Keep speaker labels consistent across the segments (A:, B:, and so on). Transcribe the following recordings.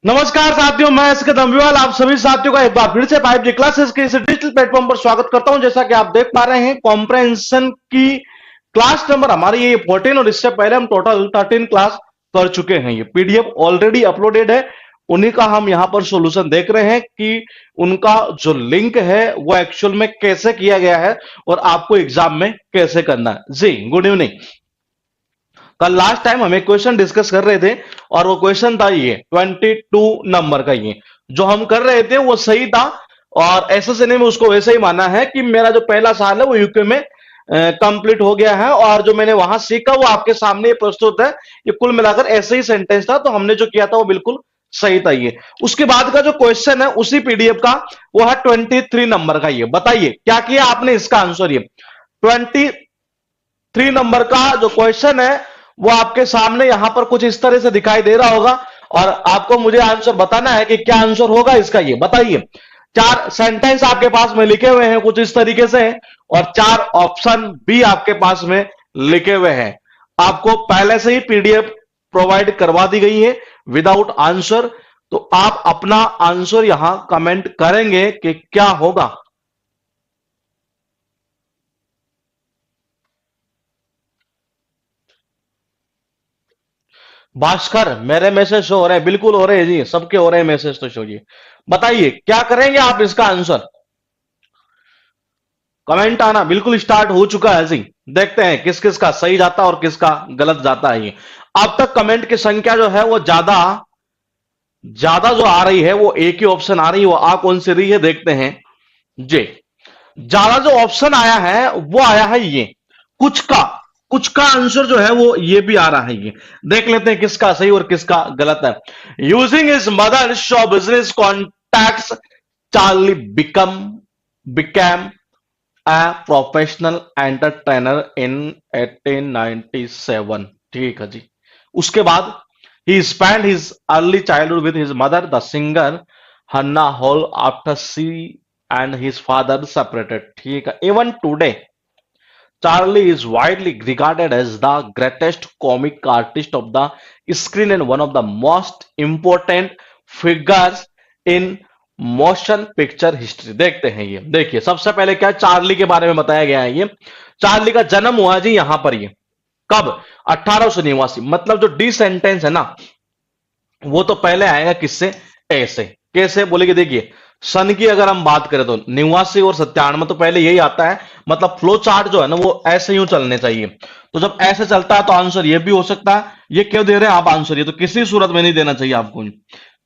A: नमस्कार साथियों, मैं इसके दम्बिवाल आप सभी साथियों का एक बार फिर से 5G क्लासेस के इस डिजिटल प्लेटफॉर्म पर स्वागत करता हूं। जैसा कि आप देख पा रहे हैं, कॉम्प्रहेंशन की क्लास नंबर हमारी ये 14 और इससे पहले हम टोटल 13 क्लास कर चुके हैं। ये पीडीएफ ऑलरेडी अपलोडेड है, उन्हीं का हम यहां पर सॉल्यूशन देख रहे हैं कि उनका जो लिंक है वो एक्चुअल में कैसे किया गया है और आपको एग्जाम में कैसे करना है। जी गुड इवनिंग। कल लास्ट टाइम हम एक क्वेश्चन डिस्कस कर रहे थे और वो क्वेश्चन था ये 22 नंबर का। ये जो हम कर रहे थे वो सही था और एसएसएनए में उसको वैसे ही माना है कि मेरा जो पहला साल है वो यूके में कंप्लीट हो गया है और जो मैंने वहां सीखा वो आपके सामने प्रस्तुत है। ये कुल मिलाकर ऐसे ही सेंटेंस था, तो हमने जो किया था वो बिल्कुल सही था। ये उसके बाद का जो क्वेश्चन है उसी पीडीएफ का, वो है 23 नंबर का। ये बताइए क्या किया आपने इसका आंसर। ये 23 नंबर का जो क्वेश्चन है वो आपके सामने यहां पर कुछ इस तरह से दिखाई दे रहा होगा और आपको मुझे आंसर बताना है कि क्या आंसर होगा इसका। ये बताइए, चार सेंटेंस आपके पास में लिखे हुए हैं कुछ इस तरीके से और चार ऑप्शन भी आपके पास में लिखे हुए हैं। आपको पहले से ही पीडीएफ प्रोवाइड करवा दी गई है विदाउट आंसर, तो आप अपना आंसर यहां कमेंट करेंगे कि क्या होगा। भास्कर, मेरे मैसेज शो हो रहे हैं, बिल्कुल हो रहे हैं जी, सबके हो रहे हैं मैसेज, तो शो जी। बताइए क्या करेंगे आप इसका आंसर। कमेंट आना बिल्कुल स्टार्ट हो चुका है जी। देखते हैं किस किस का सही जाता है और किसका गलत जाता है। ये अब तक कमेंट की संख्या जो है वो ज्यादा ज्यादा जो आ रही है वो एक ही ऑप्शन आ रही है, वो आ कौन सी रही है देखते हैं जी। ज्यादा जो ऑप्शन आया है वो आया है ये कुछ का आंसर जो है वो ये भी आ रहा है। ये देख लेते हैं किसका सही और किसका गलत है। Using his mother show business contacts, Charlie become a professional entertainer in 1897। ठीक है जी। उसके बाद he spent his early childhood with his mother, the singer Hannah Hall, after she and his father separated। ठीक है। Even today Charlie is widely regarded as the greatest comic artist of the screen and one of the most important figures in motion picture history. देखते हैं ये, देखिए सबसे पहले क्या Charlie के बारे में बताया गया है। ये चार्ली का जन्म हुआ जी यहां पर। ये कब? 1889। मतलब जो डी सेंटेंस है ना वो तो पहले आएगा किससे? ऐसे कैसे बोलेगे, देखिए सन की अगर हम बात करें तो 89 और 97 तो पहले यही आता है। मतलब फ्लो चार्ट जो है ना वो ऐसे यूं चलने चाहिए। तो जब ऐसे चलता है तो आंसर ये भी हो सकता है। ये क्यों दे रहे हैं आप आंसर? ये तो किसी सूरत में नहीं देना चाहिए आपको।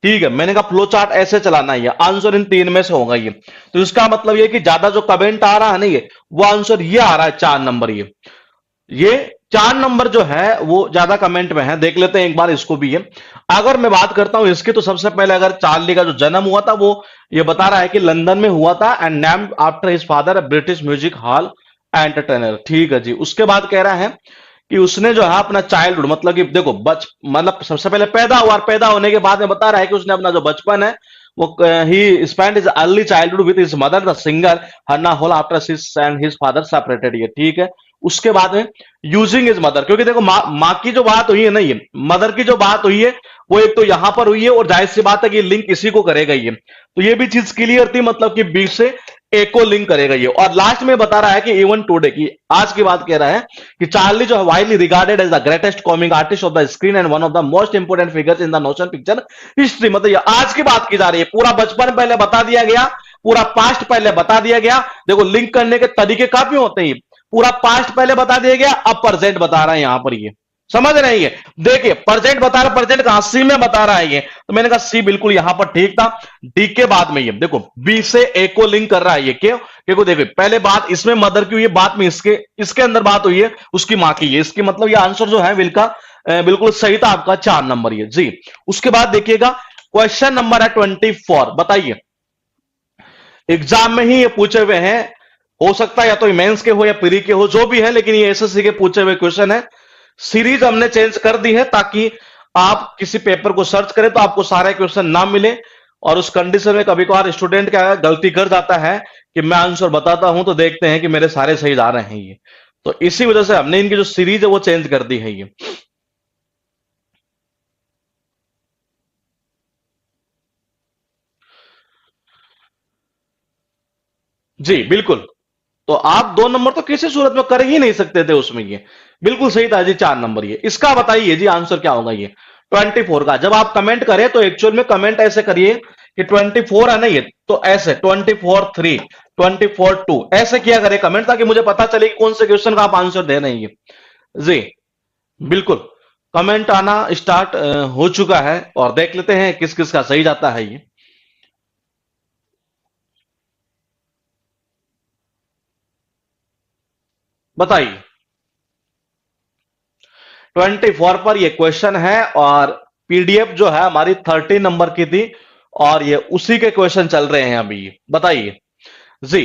A: ठीक है, मैंने कहा फ्लो चार्ट ऐसे चलाना है। आंसर इन तीन में से होगा ये। तो इसका मतलब ये कि ज्यादा जो कमेंट आ रहा है ना ये वो आंसर ये आ रहा है 4 नंबर। ये 4 नंबर जो है वो ज्यादा कमेंट में है। देख लेते हैं एक बार इसको भी। ये अगर मैं बात करता हूं इसकी तो सबसे पहले अगर चार्ली का जो जन्म हुआ था वो ये बता रहा है कि लंदन में हुआ था and named after his father British music hall entertainer. ठीक है जी। उसके बाद कह रहा है कि उसने जो है अपना चाइल्डहुड, मतलब कि देखो मतलब सबसे पहले पैदा हुआ और पैदा होने के बाद में बता रहा है कि उसने अपना जो बचपन है वो ही spend his early childhood with his mother the singer Hannah Hall after his and his father separated. ये ठीक है। उसके बाद में यूजिंग इज मदर, क्योंकि देखो माँ की जो बात हुई है ना, ये मदर की जो बात हुई है वो एक तो यहां पर हुई है और जाहिर सी बात है कि लिंक इसी को करेगा ये। तो ये भी चीज क्लियर थी, मतलब कि बी से ए को लिंक करेगा ये। और लास्ट में बता रहा है कि इवन टुडे की आज की बात कह रहा है कि चार्ली जो है widely regarded as the greatest comic artist of the screen and one of the most important figures in the motion picture history. मतलब ये आज की बात की जा रही है। पूरा बचपन पहले बता दिया गया, पूरा पास्ट पहले बता दिया गया। देखो लिंक करने के तरीके काफी होते हैं। पूरा पास्ट पहले बता दिया गया, अब प्रेजेंट बता रहा है यहां पर। ये समझ रहे हैं? देखिए प्रेजेंट बता रहा, प्रेजेंट कहां? सी में बता रहा है ये। तो मैंने कहा सी बिल्कुल यहां पर ठीक था। डी के बाद में ये देखो बी से ए को लिंक कर रहा है ये। क्यों? क्योंकि देखो पहले बात इसमें मदर की हुई है, बात में इसके अंदर बात हुई है उसकी मां की। ये इसकी मतलब ये आंसर जो है बिल्कुल सही था आपका 4 नंबर ये जी। उसके बाद देखिएगा क्वेश्चन नंबर है 24। बताइए, एग्जाम में ही ये पूछे हुए हैं, हो सकता है या तो मेंस के हो या प्री के हो, जो भी है, लेकिन ये एसएससी के पूछे हुए क्वेश्चन है। सीरीज हमने चेंज कर दी है ताकि आप किसी पेपर को सर्च करें तो आपको सारे क्वेश्चन ना मिले। और उस कंडीशन में कभी कभार स्टूडेंट क्या गलती कर जाता है कि मैं आंसर बताता हूं तो देखते हैं कि मेरे सारे सही जा रहे हैं ये। तो इसी वजह से हमने इनकी जो सीरीज है वो चेंज कर दी है ये। जी बिल्कुल। तो आप 2 नंबर तो किसी सूरत में कर ही नहीं सकते थे उसमें, ये बिल्कुल सही था जी। 4 नंबर ये इसका बताइए जी, आंसर क्या होगा ये 24 का। जब आप कमेंट करें तो एक्चुअल में कमेंट ऐसे करिए कि 24 है ना ये, तो ऐसे 24 3, 24 2 ऐसे किया करें कमेंट, ताकि मुझे पता चले कि कौन से क्वेश्चन का आप आंसर दे रहे हैं जी। बिल्कुल। कमेंट आना स्टार्ट हो चुका है, और देख लेते हैं किस किस का सही जाता है ये। बताइए। 24 पर ये क्वेश्चन है, और पीडीएफ जो है हमारी 30 नंबर की थी, और ये उसी के क्वेश्चन चल रहे हैं अभी। बताइए जी।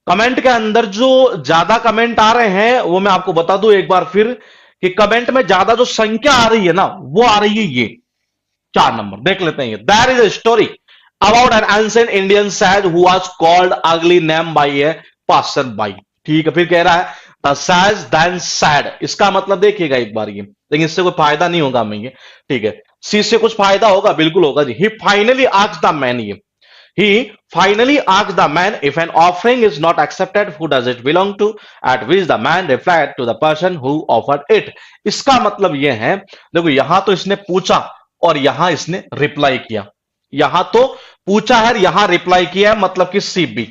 A: कमेंट के अंदर जो ज्यादा कमेंट आ रहे हैं वो मैं आपको बता दूं एक बार फिर, कि कमेंट में ज्यादा जो संख्या आ रही है ना, वो आ रही है ये 4 नंबर। देख लेते हैं ये। There is a story about an ancient Indian sage who was called ugly name by a passer by। ठीक है, फिर कह रहा है द sage then said। इसका मतलब देखिएगा एक बार ये, लेकिन इससे कोई फायदा नहीं होगा हमें ये। ठीक है, सी से कुछ फायदा होगा, बिल्कुल होगा जी। ही फाइनली आस्क्ड द मैन, ये he finally asked the man if an offering is not accepted, who does it belong to? At which the man replied to the person who offered it। इसका मतलब यह है, देखो यहां तो इसने पूछा और यहां इसने रिप्लाई किया। यहां तो पूछा है, यहां रिप्लाई किया है, मतलब कि सी बी।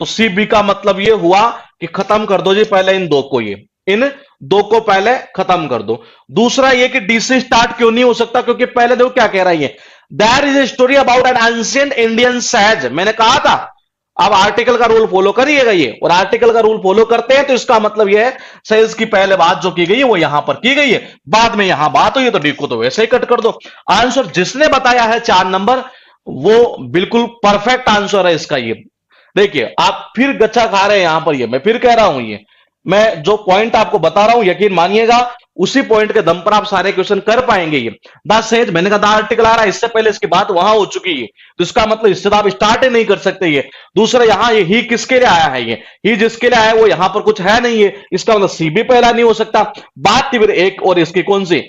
A: तो सी बी का मतलब यह हुआ कि खत्म कर दो जी पहले इन दो को, ये इन दो को पहले खत्म कर दो। दूसरा ये कि डी से स्टार्ट क्यों नहीं हो सकता, क्योंकि पहले देखो क्या कह रहा है ये, there is a story about an ancient Indian sage. मैंने कहा था अब आर्टिकल का रूल फॉलो करिएगा ये, और आर्टिकल का रूल फॉलो करते हैं तो इसका मतलब यह है सैज की पहले बात जो की गई है वो यहां पर की गई है, बाद में यहां बात हुई है, तो डी को तो वैसे ही कट कर दो। आंसर जिसने बताया है 4 नंबर, वो बिल्कुल परफेक्ट आंसर है इसका ये। देखिए आप फिर गच्चा खा रहे हैं यहां पर, ये मैं फिर कह रहा हूं, ये मैं जो पॉइंट आपको बता रहा हूं यकीन मानिएगा, उसी पॉइंट के दम पर आप सारे क्वेश्चन कर पाएंगे। ये द सेज, मैंने कहा द आर्टिकल आ रहा है, इससे पहले इसकी बात वहां हो चुकी है, तो इसका मतलब इससे तो आप स्टार्ट ही नहीं कर सकते ये। दूसरा यहां ये ही किसके लिए आया है, ये ही जिसके लिए आया है वो यहां पर कुछ है नहीं है, इसका मतलब सी भी पहला नहीं हो सकता। बात थी फिर एक और इसकी कौन सी,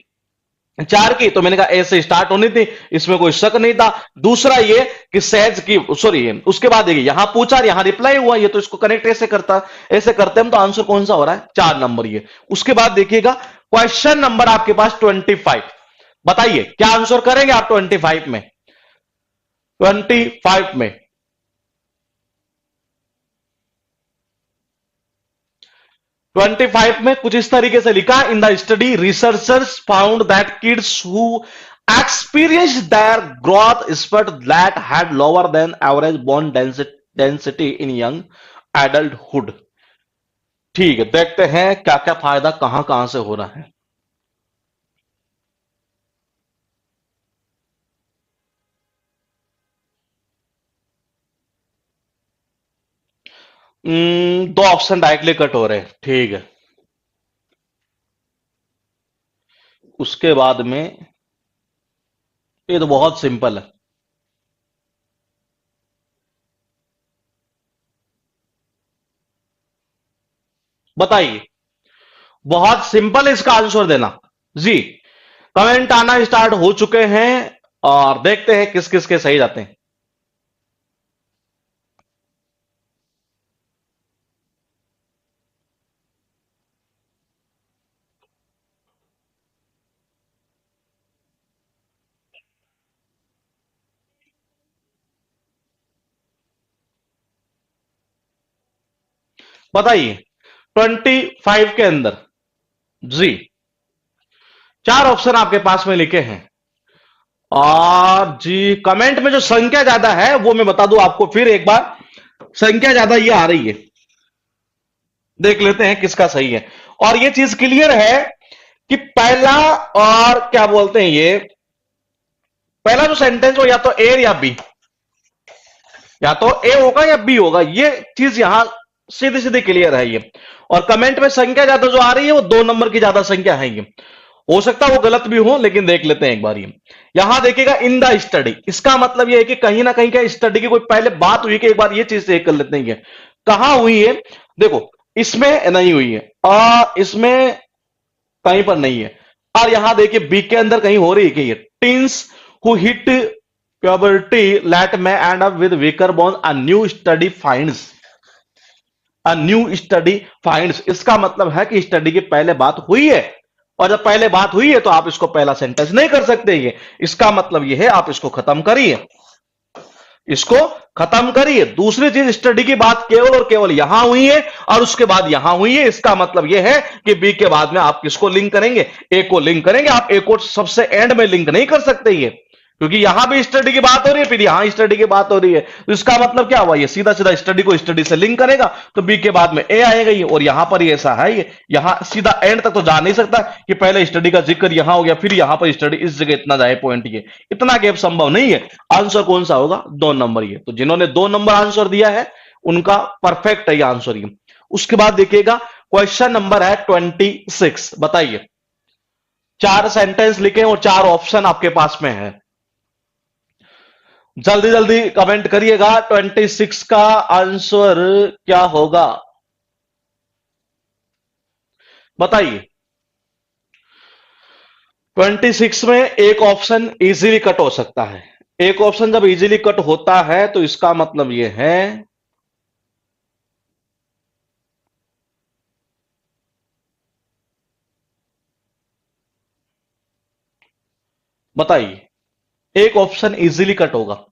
A: 4 की, तो मैंने कहा ऐसे स्टार्ट होनी थी, इसमें कोई शक नहीं था। दूसरा ये कि सहज की, सॉरी उसके बाद देखिए यहां पूछा और यहां रिप्लाई हुआ, ये तो इसको कनेक्ट ऐसे करता, ऐसे करते हम, तो आंसर कौन सा हो रहा है 4 नंबर ये। उसके बाद देखिएगा क्वेश्चन नंबर आपके पास 25। बताइए क्या आंसर करेंगे आप 25 में, 25 में। 25 में कुछ इस तरीके से लिखा, in the study researchers found that kids who experience their growth spot that had lower than average bone density in young adulthood. ठीक है, देखते हैं क्या क्या फायदा कहां कहां से हो रहा है। 2 ऑप्शन डायरेक्टली कट हो रहे हैं, ठीक है। उसके बाद में ये तो बहुत सिंपल है। बताइए, बहुत सिंपल है इसका आंसर देना जी। कमेंट आना स्टार्ट हो चुके हैं, और देखते हैं किस किस के सही जाते हैं। बताइए 25 के अंदर जी 4 ऑप्शन आपके पास में लिखे हैं, और जी कमेंट में जो संख्या ज्यादा है वो मैं बता दूं आपको फिर एक बार, संख्या ज्यादा ये आ रही है। देख लेते हैं किसका सही है, और ये चीज क्लियर है कि पहला, और क्या बोलते हैं ये, पहला जो सेंटेंस हो या तो ए या बी, या तो ए होगा या बी होगा, ये चीज यहां सीधी सीधी क्लियर है ये। और कमेंट में संख्या ज्यादा जो आ रही है वो 2 नंबर की ज्यादा संख्या है ये। हो सकता है वो गलत भी हो, लेकिन देख लेते हैं एक बार ये। यहां देखिएगा इन द स्टडी, इसका मतलब ये है कि कहीं ना कहीं क्या स्टडी की कोई पहले बात हुई कि एक बार ये चीज चेक कर लेते हैं ये कहां हुई है। देखो इसमें नहीं हुई है, और इसमें कहीं पर नहीं है, और यहां देखिए बी के अंदर कहीं हो रही है कि ये teens who hit puberty late में end up with weaker bone a new study finds, a new study finds, इसका मतलब है कि स्टडी की पहले बात हुई है, और जब पहले बात हुई है तो आप इसको पहला सेंटेंस नहीं कर सकते, ये इसका मतलब ये है आप इसको खत्म करिए, इसको खत्म करिए। दूसरी चीज, स्टडी की बात केवल और केवल यहां हुई है और उसके बाद यहां हुई है, इसका मतलब यह है कि बी के बाद में आप किसको लिंक करेंगे, ए को लिंक करेंगे। आप ए को सबसे एंड में लिंक नहीं कर सकते ये, क्योंकि यहां भी स्टडी की बात हो रही है, फिर यहां स्टडी की बात हो रही है, तो इसका मतलब क्या हुआ, ये सीधा सीधा स्टडी को स्टडी से लिंक करेगा, तो बी के बाद में ए आएगा ये, और यहां पर ये ऐसा है, ये यहां सीधा एंड तक तो जा नहीं सकता कि पहले स्टडी का जिक्र यहां हो गया फिर यहां पर स्टडी इस जगह इतना जाए पॉइंट, ये इतना गैप संभव नहीं है। आंसर कौन सा होगा, 2 नंबर। ये तो जिन्होंने 2 नंबर आंसर दिया है उनका परफेक्ट है ये आंसर ये। उसके बाद देखिएगा क्वेश्चन नंबर है 26, बताइए। 4 सेंटेंस लिखे और 4 ऑप्शन आपके पास में है, जल्दी जल्दी कमेंट करिएगा 26 का आंसर क्या होगा, बताइए। 26 में एक ऑप्शन इजीली कट हो सकता है, एक ऑप्शन जब इजीली कट होता है तो इसका मतलब यह है, बताइए, एक ऑप्शन इजीली कट होगा।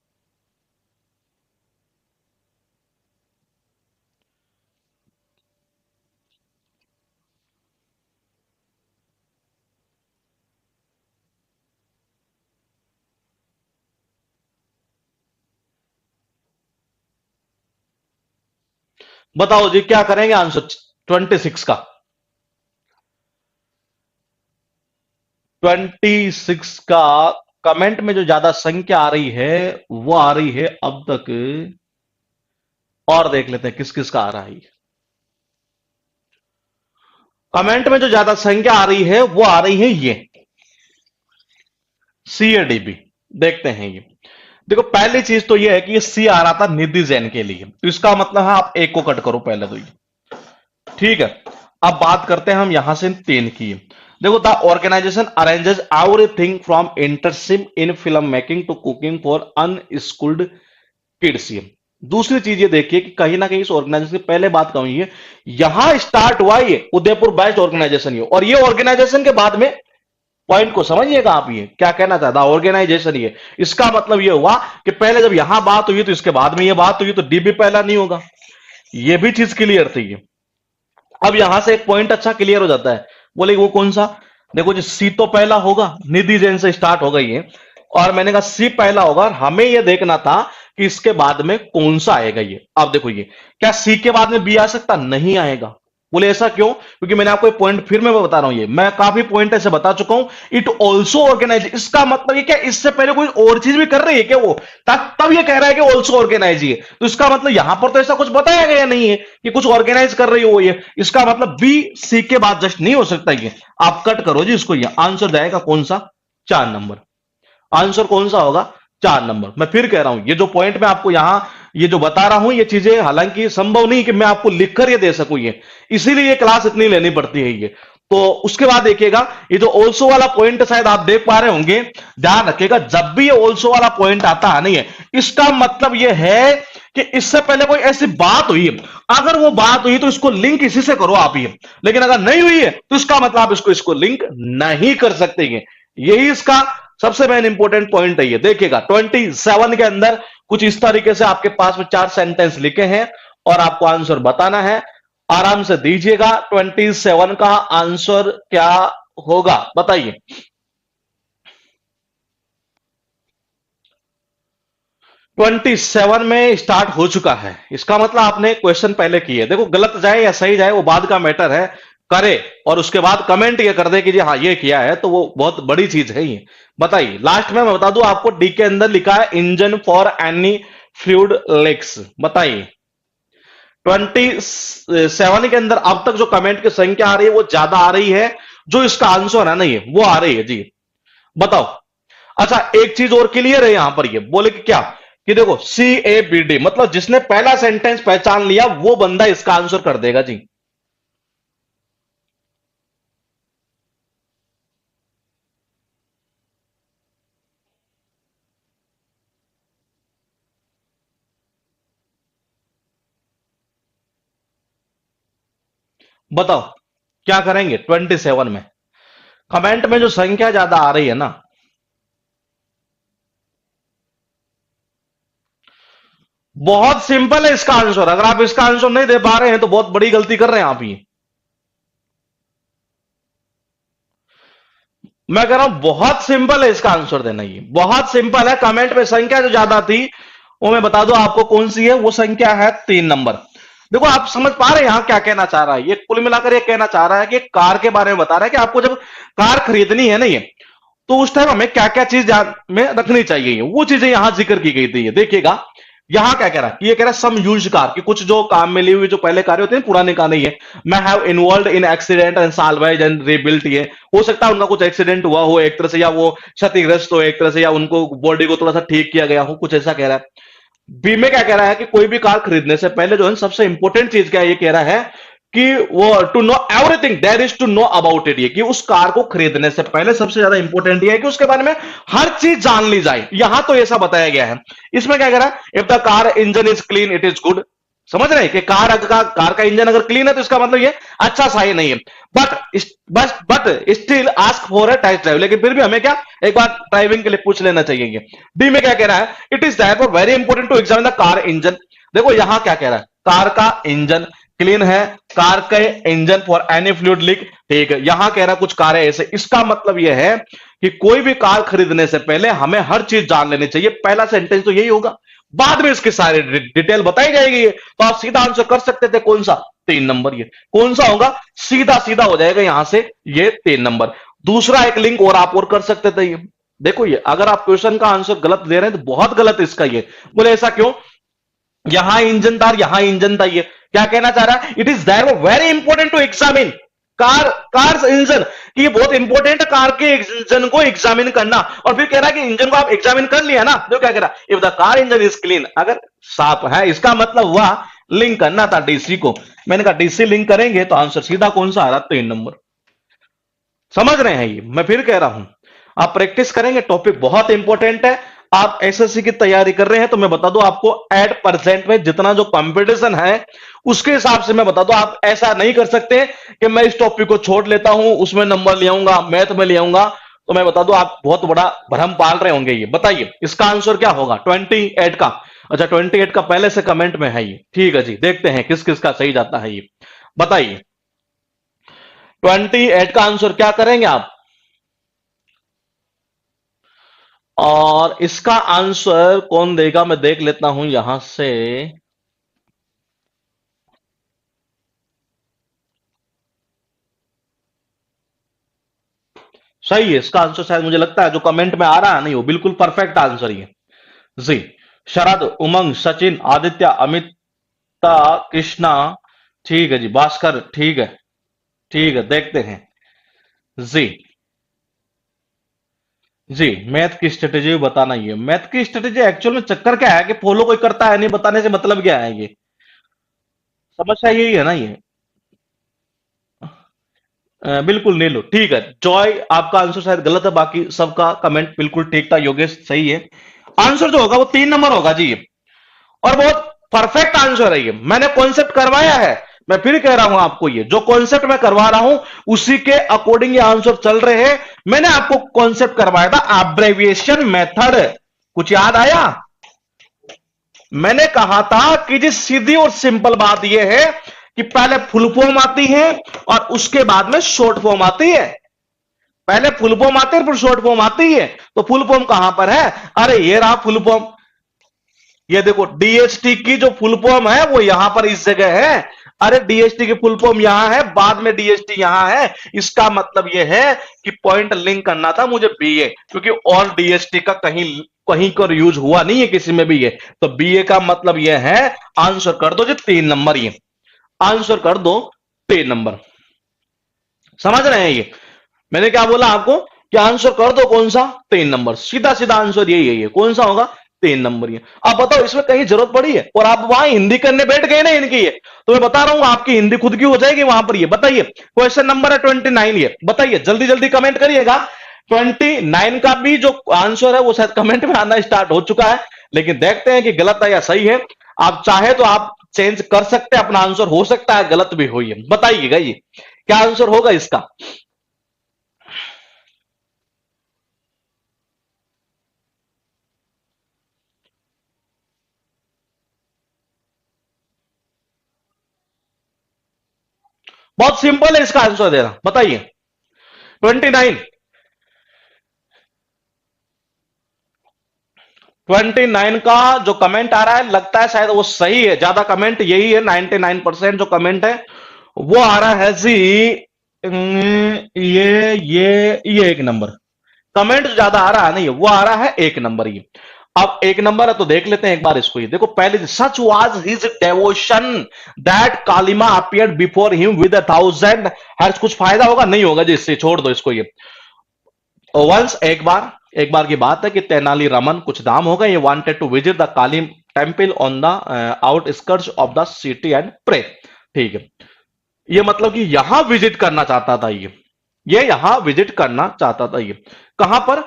A: बताओ जी क्या करेंगे आंसर 26 का। 26 का कमेंट में जो ज्यादा संख्या आ रही है वो आ रही है अब तक, और देख लेते हैं किस किस का आ रहा है। कमेंट में जो ज्यादा संख्या आ रही है वो आ रही है ये सी ए डी बी, देखते हैं ये। देखो पहली चीज तो ये है कि ये सी आ रहा था निधि जैन के लिए, तो इसका मतलब है आप एक को कट करो पहले तो ये, ठीक है। अब बात करते हैं हम यहां से 3 की। देखो, the organization arranges everything from internship in film making to cooking for unschooled kids. ये दूसरी चीज ये देखिए कि कहीं ना कहीं इस ऑर्गेनाइजेशन की पहले बात कहूं, ये यहां स्टार्ट हुआ ये उदयपुर बेस्ट ऑर्गेनाइजेशन, ये और ये ऑर्गेनाइजेशन के बाद में पॉइंट को समझिएगा आप, ये क्या कहना चाहता ऑर्गेनाइजेशन, ये इसका मतलब ये हुआ कि पहले जब यहां बात हुई तो इसके बाद में ये बात हुई, तो डीबी पहला नहीं होगा, ये भी चीज क्लियर थी ये। अब यहां से एक पॉइंट अच्छा क्लियर हो जाता है, बोले वो कौन सा, देखो जी सी तो पहला होगा, निधि जैन से स्टार्ट हो गई है, और मैंने कहा सी पहला होगा, और हमें यह देखना था कि इसके बाद में कौन सा आएगा ये। अब देखो ये क्या सी के बाद में बी आ सकता, नहीं आएगा। बोले ऐसा क्यों, क्योंकि मैंने आपको एक पॉइंट फिर मैं बता रहा हूं, ये मैं काफी पॉइंट ऐसे बता चुका हूं, इट ऑल्सो ऑर्गेनाइज, इसका मतलब ये क्या इससे पहले कोई और चीज भी कर रही है क्या वो, तब ये कह रहा है कि ऑल्सो ऑर्गेनाइज है, तो इसका मतलब यहां पर तो ऐसा कुछ बताया गया नहीं है कि कुछ ऑर्गेनाइज कर रही हो ये, इसका मतलब बी सी के बाद जस्ट नहीं हो सकता ये। आप कट करो जी इसको, ये आंसर जाएगा कौन सा, 4 नंबर। आंसर कौन सा होगा, 4 नंबर। मैं फिर कह रहा हूं ये जो पॉइंट मैं आपको यहां ये जो बता रहा हूं, ये चीजें हालांकि संभव नहीं कि मैं आपको लिखकर ये दे सकूं, ये इसीलिए ये क्लास इतनी लेनी पड़ती है ये। तो उसके बाद देखिएगा ये जो ऑल्सो वाला पॉइंट शायद आप देख पा रहे होंगे, ध्यान रखिएगा जब भी ये ऑल्सो वाला पॉइंट आता है नहीं है, इसका मतलब ये है कि इससे पहले कोई ऐसी बात हुई है, अगर वो बात हुई तो इसको लिंक इसी से करो आप ये, लेकिन अगर नहीं हुई है तो इसका मतलब आप इसको लिंक नहीं कर सकते ये, यही इसका सबसे मेन इंपॉर्टेंट पॉइंट है ये। देखिएगा 27 के अंदर कुछ इस तरीके से आपके पास में 4 सेंटेंस लिखे हैं और आपको आंसर बताना है, आराम से दीजिएगा। 27 का आंसर क्या होगा, बताइए। 27 में स्टार्ट हो चुका है, इसका मतलब आपने क्वेश्चन पहले किए। देखो गलत जाए या सही जाए वो बाद का मैटर है, करे और उसके बाद कमेंट ये कर दे कि जी हाँ ये किया है, तो वो बहुत बड़ी चीज है ये। बताइए, लास्ट में मैं बता दूं आपको, डी के अंदर लिखा है engine for any fluid leaks. बताइए 27 के अंदर अब तक जो कमेंट की संख्या आ रही है वो ज्यादा आ रही है, जो इसका आंसर है ना ये वो आ रही है जी, बताओ। अच्छा एक चीज और क्लियर है यहां पर, ये बोले कि क्या, कि देखो सी ए बी डी मतलब जिसने पहला सेंटेंस पहचान लिया वो बंदा इसका आंसर कर देगा जी। बताओ क्या करेंगे 27 में? कमेंट में जो संख्या ज्यादा आ रही है ना, बहुत सिंपल है इसका आंसर। अगर आप इसका आंसर नहीं दे पा रहे हैं तो बहुत बड़ी गलती कर रहे हैं आप। ये मैं कह रहा हूं बहुत सिंपल है इसका आंसर देना, ये बहुत सिंपल है। कमेंट में संख्या जो ज्यादा थी वो मैं बता दूं आपको कौन सी है, वो संख्या है 3 नंबर। देखो आप समझ पा रहे हैं यहां क्या कहना चाह रहा है? ये कुल मिलाकर ये कहना चाह रहा है कि कार के बारे में बता रहा है कि आपको जब कार खरीदनी है ना, ये तो उस टाइम हमें क्या क्या चीज ध्यान में रखनी चाहिए, वो चीजें यहां जिक्र की गई थी। ये देखिएगा यहां क्या कह रहा है, ये कह रहा है सम यूज कार की कुछ जो काम में ली हुई जो पहले कार होते हैं पुराने कार नहीं है। मैं have involve in accident and salvage and rebuilt. ये हो सकता है उनका कुछ एक्सीडेंट हुआ हो एक तरह से, या वो क्षतिग्रस्त हो एक तरह से, या उनको बॉडी को थोड़ा सा ठीक किया गया हो, कुछ ऐसा कह रहा है। बी में क्या कह रहा है कि कोई भी कार खरीदने से पहले जो है सबसे इंपॉर्टेंट चीज क्या है, ये कह रहा है कि वो to know everything there is to know about it. ये कि उस कार को खरीदने से पहले सबसे ज्यादा इंपॉर्टेंट ये है कि उसके बारे में हर चीज जान ली जाए। यहां तो ऐसा बताया गया है। इसमें क्या कह रहा है, if the car engine is clean it is good. समझ रहे हैं कि कार का इंजन अगर क्लीन है तो इसका मतलब ये अच्छा साइन नहीं है। But still ask for a test drive. लेकिन फिर भी हमें क्या एक बार ड्राइविंग के लिए पूछ लेना चाहिए। डी में क्या कह रहा है, it is that very important to examine the car engine. देखो यहां क्या कह रहा है, कार का इंजन क्लीन है, कार के engine for any fluid leak. ठीक है, यहां कह रहा है कुछ कारें ऐसे। इसका मतलब यह है कि कोई भी कार खरीदने से पहले हमें हर चीज जान लेनी चाहिए। पहला सेंटेंस तो यही होगा, बाद में इसकी सारी डिटेल बताई जाएगी। तो आप सीधा आंसर कर सकते थे कौन सा, 3 नंबर। ये कौन सा होगा, सीधा सीधा हो जाएगा यहां से ये 3 नंबर। दूसरा एक लिंक और आप और कर सकते थे। ये देखो, ये अगर आप क्वेश्चन का आंसर गलत दे रहे हैं तो बहुत गलत इसका। ये बोले ऐसा क्यों, यहां इंजन था यहां इंजन था। ये क्या कहना चाह रहा है, it is there very important to examine car engine, कि ये बहुत इंपॉर्टेंट है कार के इंजन को एग्जामिन करना। और फिर कह रहा है कि इंजन को आप एग्जामिन कर लिया ना, तो क्या कह रहा है, if the car engine is clean, अगर साफ है, इसका मतलब हुआ लिंक करना था डीसी को। मैंने कहा डीसी लिंक करेंगे तो आंसर सीधा कौन सा आ रहा, 3 नंबर। समझ रहे हैं? ये मैं फिर कह रहा हूं, आप प्रैक्टिस करेंगे, टॉपिक बहुत इंपॉर्टेंट है। आप एसएससी की तैयारी कर रहे हैं तो मैं बता दूं आपको एट परसेंट में जितना जो कंपटीशन है उसके हिसाब से मैं बता दूं, आप ऐसा नहीं कर सकते कि मैं इस टॉपिक को छोड़ लेता हूं उसमें नंबर ले आऊंगा, मैथ में ले आऊंगा। तो मैं बता दूं आप बहुत बड़ा भ्रम पाल रहे होंगे। ये बताइए इसका आंसर क्या होगा 28 का। अच्छा 28 का पहले से कमेंट में है ये, ठीक है जी। देखते हैं किस किस का सही जाता है ये, बताइए 28 का आंसर क्या करेंगे आप। और इसका आंसर कौन देगा, मैं देख लेता हूं यहां से। सही है इसका आंसर, शायद मुझे लगता है जो कमेंट में आ रहा है नहीं वो बिल्कुल परफेक्ट आंसर ही है जी। शरद, उमंग, सचिन, आदित्य, अमिता, कृष्णा, ठीक है जी, भास्कर, ठीक है। ठीक है देखते हैं जी। जी मैथ की स्ट्रेटेजी बताना, ये मैथ की स्ट्रेटेजी एक्चुअल में चक्कर क्या है कि फॉलो कोई करता है नहीं, बताने से मतलब क्या है, ये समस्या यही है ना ये। बिल्कुल नहीं लो, ठीक है। जॉय आपका आंसर शायद गलत है, बाकी सबका कमेंट बिल्कुल ठीक था। योगेश सही है, आंसर जो होगा वो 3 नंबर होगा जी। और बहुत परफेक्ट आंसर है ये, मैंने कॉन्सेप्ट करवाया है। मैं फिर कह रहा हूं आपको, ये जो कॉन्सेप्ट मैं करवा रहा हूं उसी के अकॉर्डिंग ये आंसर चल रहे हैं। मैंने आपको कॉन्सेप्ट करवाया था एब्रेविएशन मेथड, कुछ याद आया? मैंने कहा था कि जी सीधी और सिंपल बात यह है कि पहले फुल फॉर्म आती है और उसके बाद में शॉर्ट फॉर्म आती है। पहले फुल फॉर्म आती है फिर शॉर्ट फॉर्म आती है। तो फुल फॉर्म कहां पर है, अरे ये रहा फुल फॉर्म। ये देखो डीएसटी की जो फुल फॉर्म है वो यहां पर इस जगह है। अरे डीएसटी की फुल फॉर्म यहां है, बाद में डीएसटी यहां है। इसका मतलब यह है कि पॉइंट लिंक करना था मुझे बीए, क्योंकि और डीएसटी का कहीं कहीं पर यूज हुआ नहीं है किसी में भी ये। तो बीए का मतलब यह है, आंसर कर दो जी 3 नंबर। ये आंसर कर दो 3 नंबर। समझ रहे हैं? ये मैंने क्या बोला आपको कि आंसर कर दो कौन सा, 3 नंबर। सीधा सीधा आंसर यही है, ये कौन सा होगा, 3 नंबर। ये आप बताओ इसमें कहीं जरूरत पड़ी है और आप वहां हिंदी करने बैठ गए ना इनकी, ये तो मैं बता रहा हूं आपकी हिंदी खुद की हो जाएगी वहां पर। ये बताइए क्वेश्चन नंबर है 29। ये बताइए जल्दी जल्दी कमेंट करिएगा। 29 का भी जो आंसर है वो शायद कमेंट में आना स्टार्ट हो चुका है, लेकिन देखते हैं कि गलत है या सही है। आप चाहे तो आप चेंज कर सकते हैं अपना आंसर, हो सकता है गलत भी हो। ये बताइएगा ये क्या आंसर होगा इसका। बहुत सिंपल है इसका आंसर देना, बताइए। 29। 29 का जो कमेंट आ रहा है लगता है शायद वो सही है, ज्यादा कमेंट यही है, 99% जो कमेंट है वो आ रहा है जी। ये एक नंबर कमेंट ज्यादा आ रहा है, नहीं वो आ रहा है एक नंबर। ये अब एक नंबर है तो देख लेते हैं एक बार इसको। ये देखो पहले, such was his devotion that Kalima appeared before him with 1,000 हर्ष। कुछ फायदा होगा नहीं होगा जी, इससे छोड़ दो इसको। ये वंस एक बार की बात है कि तेनाली रमन कुछ दाम होगा, ये wanted to visit the Kali temple on the outskirts of the city and pray. ठीक है, ये मतलब कि यहां विजिट करना चाहता था। ये यहां विजिट करना चाहता था। ये कहां पर,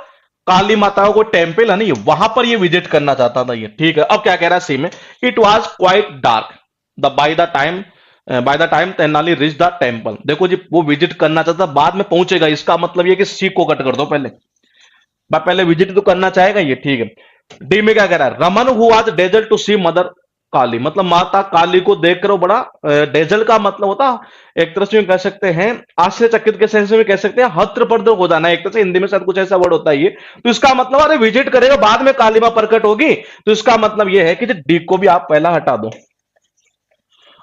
A: काली माता को टेम्पल है नहीं, वहां पर ये विजिट करना चाहता था। ये ठीक है। अब क्या कह रहा है सी में, it was quite dark the by the time Tenali rich the temple. देखो जी, वो विजिट करना चाहता, बाद में पहुंचेगा, इसका मतलब ये कि सी को कट कर दो पहले, पहले विजिट तो करना चाहेगा ये। ठीक है। डी में क्या कह रहा है, Raman who was desert to see mother Kali, मतलब माता काली को देखकर वो बड़ा, डेजल का मतलब होता एक तरह से कह सकते हैं आश्चर्यचकित के सेंस में कह सकते हैं हत्रपद हो जाना, एक तरह से हिंदी में शायद कुछ ऐसा वर्ड होता है ये। तो इसका मतलब अरे विजिट करेगा बाद में काली मां प्रकट होगी, तो इसका मतलब ये है कि डी को भी आप पहला हटा दो।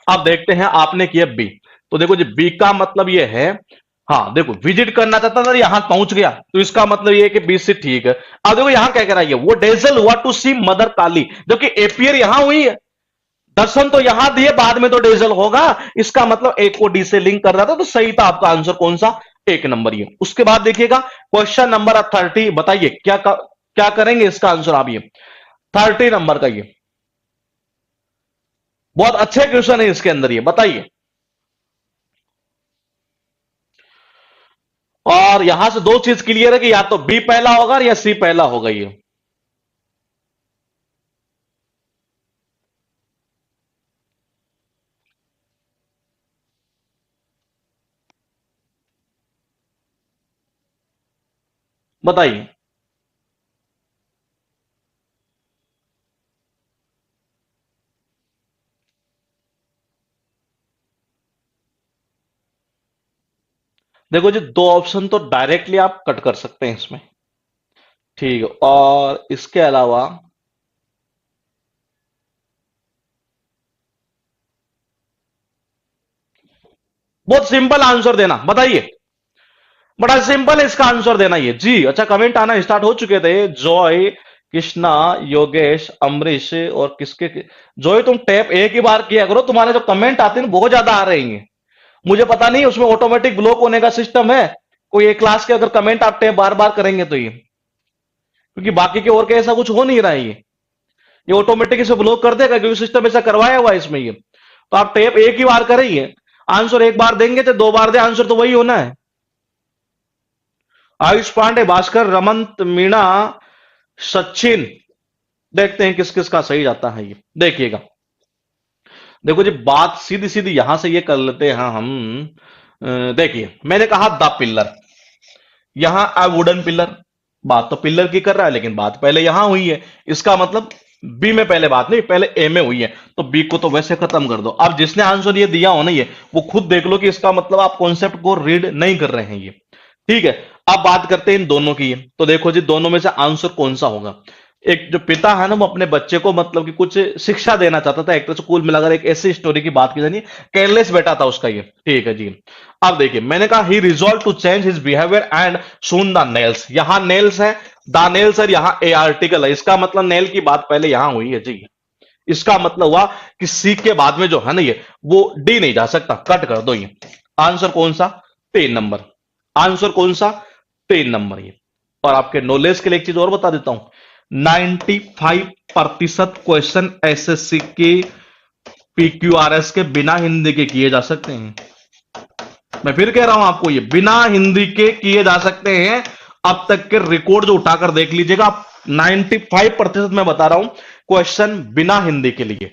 A: अब देखते हैं आपने किया बी, तो देखो जी बी का मतलब ये है, हाँ देखो विजिट करना चाहता था यहां पहुंच गया, तो इसका मतलब ये है कि बी से ठीक है। अब देखो यहां क्या कह रहा है, वो डेजल हुआ टू सी मदर काली, जो कि एपियर यहां हुई है, दर्शन तो यहां दिए, बाद में तो डेजल होगा, इसका मतलब एक को डी से लिंक कर रहा था, तो सही था आपका आंसर कौन सा, एक नंबर। ये उसके बाद देखिएगा क्वेश्चन नंबर 30, बताइए क्या करेंगे इसका आंसर आप। ये 30 नंबर का ये बहुत अच्छे क्वेश्चन है इसके अंदर, ये बताइए। और यहां से दो चीज क्लियर है कि या तो बी पहला होगा या सी पहला होगा। ये बताइए। देखो जी, दो ऑप्शन तो डायरेक्टली आप कट कर सकते हैं इसमें, ठीक है। और इसके अलावा बहुत सिंपल आंसर देना, बताइए। बड़ा सिंपल है इसका आंसर देना ये जी। अच्छा, कमेंट आना स्टार्ट हो चुके थे, जॉय, कृष्णा, योगेश, अमरीश और किसके। जॉय तुम टैप एक ही बार किया करो, तुम्हारे जो कमेंट आते हैं बहुत ज्यादा आ रहे हैं। मुझे पता नहीं उसमें ऑटोमेटिक ब्लॉक होने का सिस्टम है, कोई एक क्लास के अगर कमेंट आप टैप बार बार करेंगे तो ये, क्योंकि बाकी के और के ऐसा कुछ हो नहीं रहा है, ये ऑटोमेटिक इसे ब्लॉक कर देगा क्योंकि सिस्टम ऐसा करवाया हुआ है इसमें। ये तो आप टैप एक ही बार करेंगे, आंसर एक बार देंगे तो दो बार दे, आंसर तो वही होना है। आयुष पांडे, भास्कर, रमंत, मीणा, सचिन, देखते हैं किस किस का सही जाता है। ये देखिएगा, देखो जी बात सीधी सीधी यहां से ये कर लेते हैं हम। देखिए मैंने कहा द पिल्लर, यहां अ वुडन पिल्लर, बात तो पिल्लर की कर रहा है लेकिन बात पहले यहां हुई है, इसका मतलब बी में पहले बात नहीं, पहले ए में हुई है, तो बी को तो वैसे खत्म कर दो। अब जिसने आंसर ये दिया हो ना, ये वो खुद देख लो कि इसका मतलब आप कॉन्सेप्ट को रीड नहीं कर रहे हैं ये, ठीक है। अब बात करते हैं इन दोनों की, तो देखो जी दोनों में से आंसर कौन सा होगा। एक जो पिता है ना, वो अपने बच्चे को मतलब कि कुछ शिक्षा देना चाहता था, एक तरह से कुल मिलाकर एक ऐसी स्टोरी की बात की जानी, केयरलेस बेटा था उसका ये, ठीक है जी। अब देखिए मैंने कहा he resolve to change his behaviour and soon the nails, यहां नेल्स है, द नेल्स है, यहां ए आर्टिकल है, इसका मतलब नेल की बात पहले यहां हुई है जी। इसका मतलब हुआ कि सी के बाद में जो है ना ये, वो डी नहीं जा सकता, कट कर दो ये। आंसर कौन सा, 3 नंबर। आंसर कौन सा, 3 नंबर ये। और आपके नॉलेज के लिए एक चीज और बता देता हूं, 95% क्वेश्चन एसएससी के पीक्यूआरएस के बिना हिंदी के किए जा सकते हैं। मैं फिर कह रहा हूं आपको, ये बिना हिंदी के किए जा सकते हैं। अब तक के रिकॉर्ड जो उठाकर देख लीजिएगा, 95% मैं बता रहा हूं क्वेश्चन बिना हिंदी के लिए,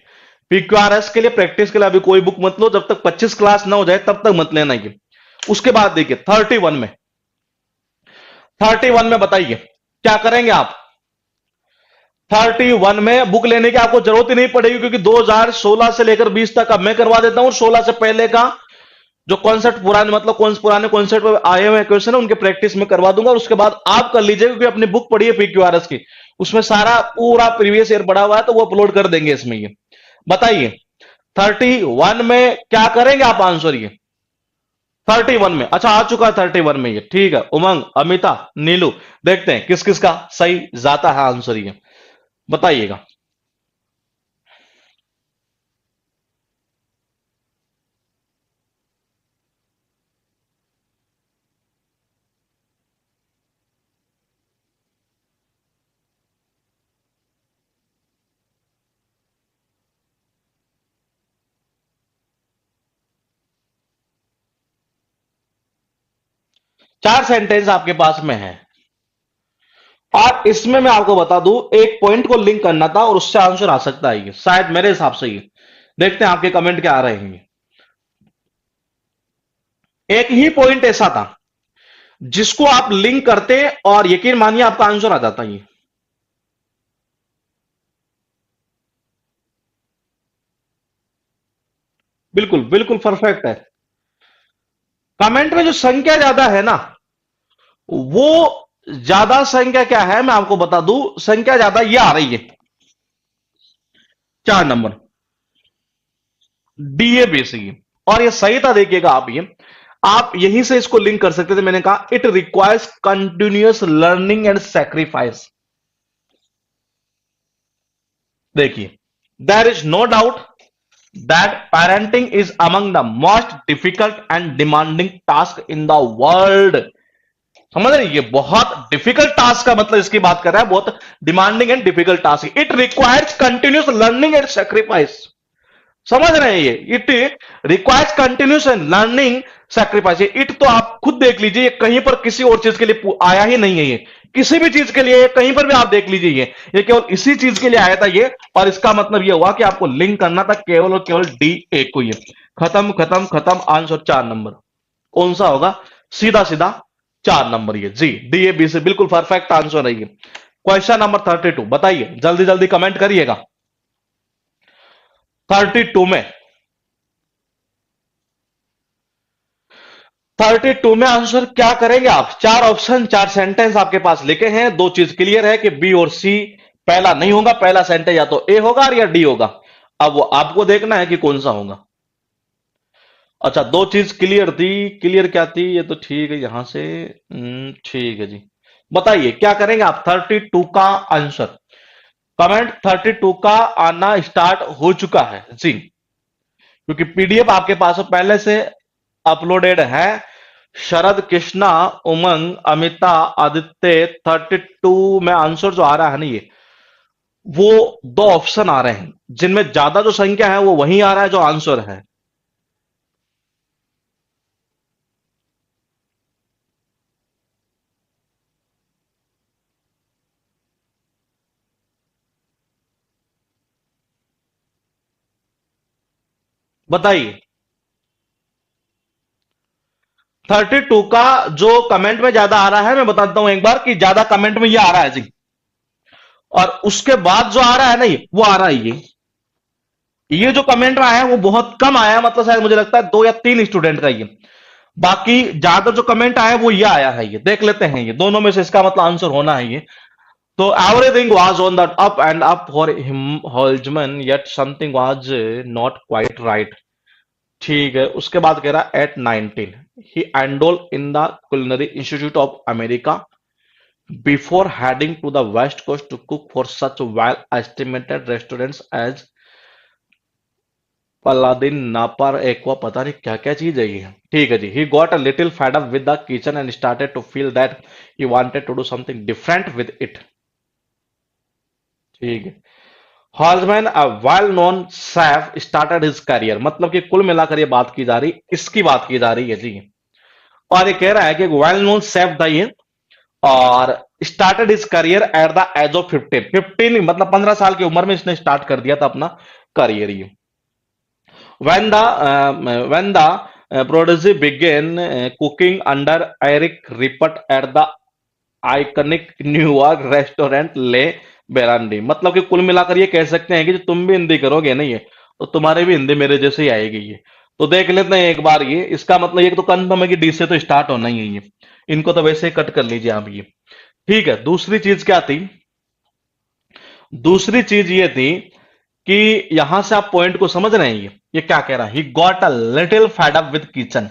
A: PQRS के लिए प्रैक्टिस के लिए अभी कोई बुक मत लो, जब तक 25 क्लास ना हो जाए तब तक मत लेना ये। उसके बाद देखिए 31 में बताइए क्या करेंगे आप। 31 में बुक लेने की आपको जरूरत ही नहीं पड़ेगी, क्योंकि 2016 से लेकर 20 तक अब मैं करवा देता हूं। 16 से पहले का जो कॉन्सेप्ट पुराने, मतलब कौन से पुराने कॉन्सेप्ट में आए हुए क्वेश्चन है उनके प्रैक्टिस में करवा दूंगा, और उसके बाद आप कर लीजिए, क्योंकि अपनी बुक पढ़ी है PQRS की, उसमें सारा पूरा प्रीवियस ईयर पड़ा हुआ है, तो वो अपलोड कर देंगे इसमें। ये बताइए 31 में क्या करेंगे आप आंसर। ये 31 में, अच्छा आ चुका है 31 में ये, ठीक है। उमंग, अमिता, नीलू, देखते हैं किस किस का सही जाता है आंसर, ये बताइएगा। चार सेंटेंस आपके पास में है, और इसमें मैं आपको बता दूं, एक पॉइंट को लिंक करना था और उससे आंसर आ सकता है ये, शायद मेरे हिसाब से ये। देखते हैं आपके कमेंट क्या आ रहे हैं। एक ही पॉइंट ऐसा था जिसको आप लिंक करते और यकीन मानिए आपका आंसर आ जाता ये। बिल्कुल बिल्कुल परफेक्ट है। कमेंट में जो संख्या ज्यादा है ना, वो ज्यादा संख्या क्या है मैं आपको बता दूं, संख्या ज्यादा ये आ रही है 4 नंबर, DABC। और ये सही था, देखिएगा आप, ये आप यहीं से इसको लिंक कर सकते थे। मैंने कहा it requires continuous learning and sacrifice. देखिए, there is no doubt that parenting is among the most difficult and demanding task in the world. समझ रहे हैं? ये बहुत डिफिकल्ट टास्क का मतलब इसकी बात कर रहा है, बहुत demanding and difficult task. It requires continuous learning and sacrifice. समझ रहे हैं? ये it requires continuous learning sacrifice. It तो आप खुद देख लीजिए, ये कहीं पर किसी और चीज के लिए आया ही नहीं है। ये किसी भी चीज के लिए कहीं पर भी आप देख लीजिए, ये केवल इसी चीज के लिए आया था ये। और इसका मतलब ये हुआ कि आपको लिंक करना था केवल और केवल DA को। ये खत्म खत्म खत्म, आंसर 4 नंबर कौन सा होगा? सीधा सीधा 4 नंबर, ये जी DAB से बिल्कुल परफेक्ट आंसर है ये। क्वेश्चन नंबर 32 बताइए, जल्दी जल्दी कमेंट करिएगा। 32 में, 32 में आंसर क्या करेंगे आप? चार ऑप्शन, चार सेंटेंस आपके पास लिखे हैं। दो चीज क्लियर है कि B और C पहला नहीं होगा, पहला सेंटेंस या तो A होगा या D होगा। अब वो आपको देखना है कि कौन सा होगा। अच्छा, दो चीज क्लियर थी, क्लियर क्या थी? ये तो ठीक है, यहां से ठीक है जी। बताइए क्या करेंगे आप 32 का आंसर। कमेंट 32 का आना स्टार्ट हो चुका है जी, क्योंकि PDF आपके पास पहले से अपलोडेड है। शरद, कृष्णा, उमंग, अमिता, आदित्य, 32 में आंसर जो आ रहा है ना, ये वो दो ऑप्शन आ रहे हैं जिनमें ज्यादा जो संख्या है वो वही आ रहा है जो आंसर है। बताइए 32 का जो कमेंट में ज्यादा आ रहा है, मैं बताता हूं एक बार कि ज्यादा कमेंट में ये आ रहा है जी। और उसके बाद जो आ रहा है ना, ये वो आ रहा है ये जो कमेंट में आया है वो बहुत कम आया है, मतलब शायद मुझे लगता है 2 या 3 स्टूडेंट का ये। बाकी ज्यादा जो कमेंट आया है वो ये आया है। ये देख लेते हैं, ये दोनों में से इसका मतलब आंसर होना है ये। तो everything was on the up and up for him Holzman, yet something was not quite right. ठीक है, उसके बाद कह रहा at 19 he enroll in the culinary institute of America before heading to the west coast to cook for such well estimated restaurants as Paladin, Napa, Aqua, पता नहीं क्या क्या चीज है ये। ठीक है जी। He got a little fed up with the kitchen and started to feel that he wanted to do something different with it. ठीक है। Holzman a well known chef started his career, मतलब कि कुल मिलाकर ये बात की जा रही, इसकी बात की जा रही है जी। और ये कह रहा है कि वेल नोन शेफ था ये, और started his career at the age of 15 मतलब 15 साल की उम्र में इसने स्टार्ट कर दिया था अपना career ये। When the prodigy began cooking under Eric Rippert at the iconic New York restaurant ले बेरांडी, मतलब कि कुल मिलाकर ये कह सकते हैं कि जो तुम भी हिंदी करोगे ना ये, तो तुम्हारे भी हिंदी मेरे जैसे ही आएगी ये। तो देख लेते हैं एक बार ये, इसका मतलब ये तो कंफर्म है कि डी से तो स्टार्ट होना ही है ये। इनको तो वैसे ही कट कर लीजिए आप ये। ठीक है, दूसरी चीज क्या थी? दूसरी चीज ये थी कि यहां से आप पॉइंट को समझ रहे हैं ये क्या कह रहा है? ही got a little fed up with kitchen.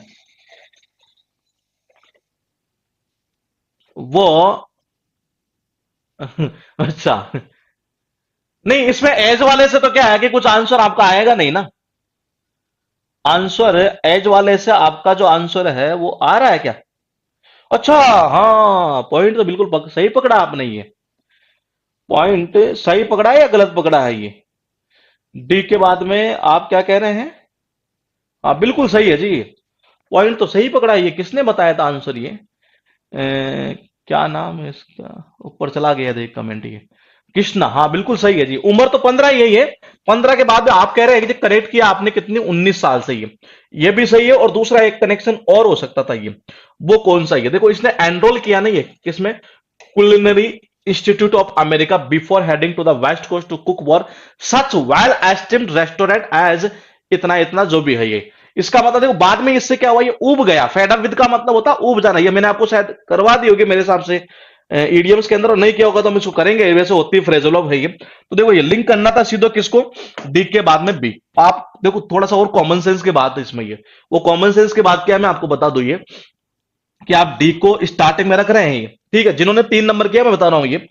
A: वो अच्छा, नहीं इसमें एज वाले से तो क्या है कि कुछ आंसर आपका आएगा नहीं ना। आंसर एज वाले से आपका जो आंसर है वो आ रहा है क्या? अच्छा, हाँ पॉइंट तो बिल्कुल सही पकड़ा आपने ये। पॉइंट सही पकड़ा है या गलत पकड़ा है ये? डी के बाद में आप क्या कह रहे हैं? हाँ बिल्कुल सही है जी। पॉइंट तो सही पकड़ा है ये। किसने बताया था आंसर ये? क्या नाम है इसका? ऊपर चला गया देख कमेंट ये। कृष्णा, हाँ बिल्कुल सही है जी। उम्र तो 15 यही है। 15 के बाद में आप कह रहे हैं कि करेक्ट किया आपने कितनी, 19 साल से ये भी सही है। और दूसरा एक कनेक्शन और हो सकता था ये, वो कौन सा? ये देखो, इसने एनरोल किया नहीं है किसमें? Culinary institute of America before heading to the west coast to cook for such well esteemed restaurant as इतना इतना जो भी है ये। इसका मतलब देखो बाद में इससे क्या हुआ, ये उब गया। फेड अप विद का मतलब होता है उब जाना। ये मैंने आपको शायद करवा दी होगी मेरे हिसाब से ईडीएम्स के अंदर, और नहीं किया होगा तो हम इसको करेंगे। वैसे होती है फ्रेजोलॉग है ये। तो देखो ये लिंक करना था सीधो किसको? डी के बाद में बी। आप देखो थोड़ा सा और कॉमन सेंस की बात है इसमें ये। वो कॉमन सेंस की बात क्या है मैं आपको बता दूं ये, कि आप डी को स्टार्टिंग में रख रहे हैं ये, ठीक है। जिन्होंने 3 नंबर किया मैं बता रहा हूं ये,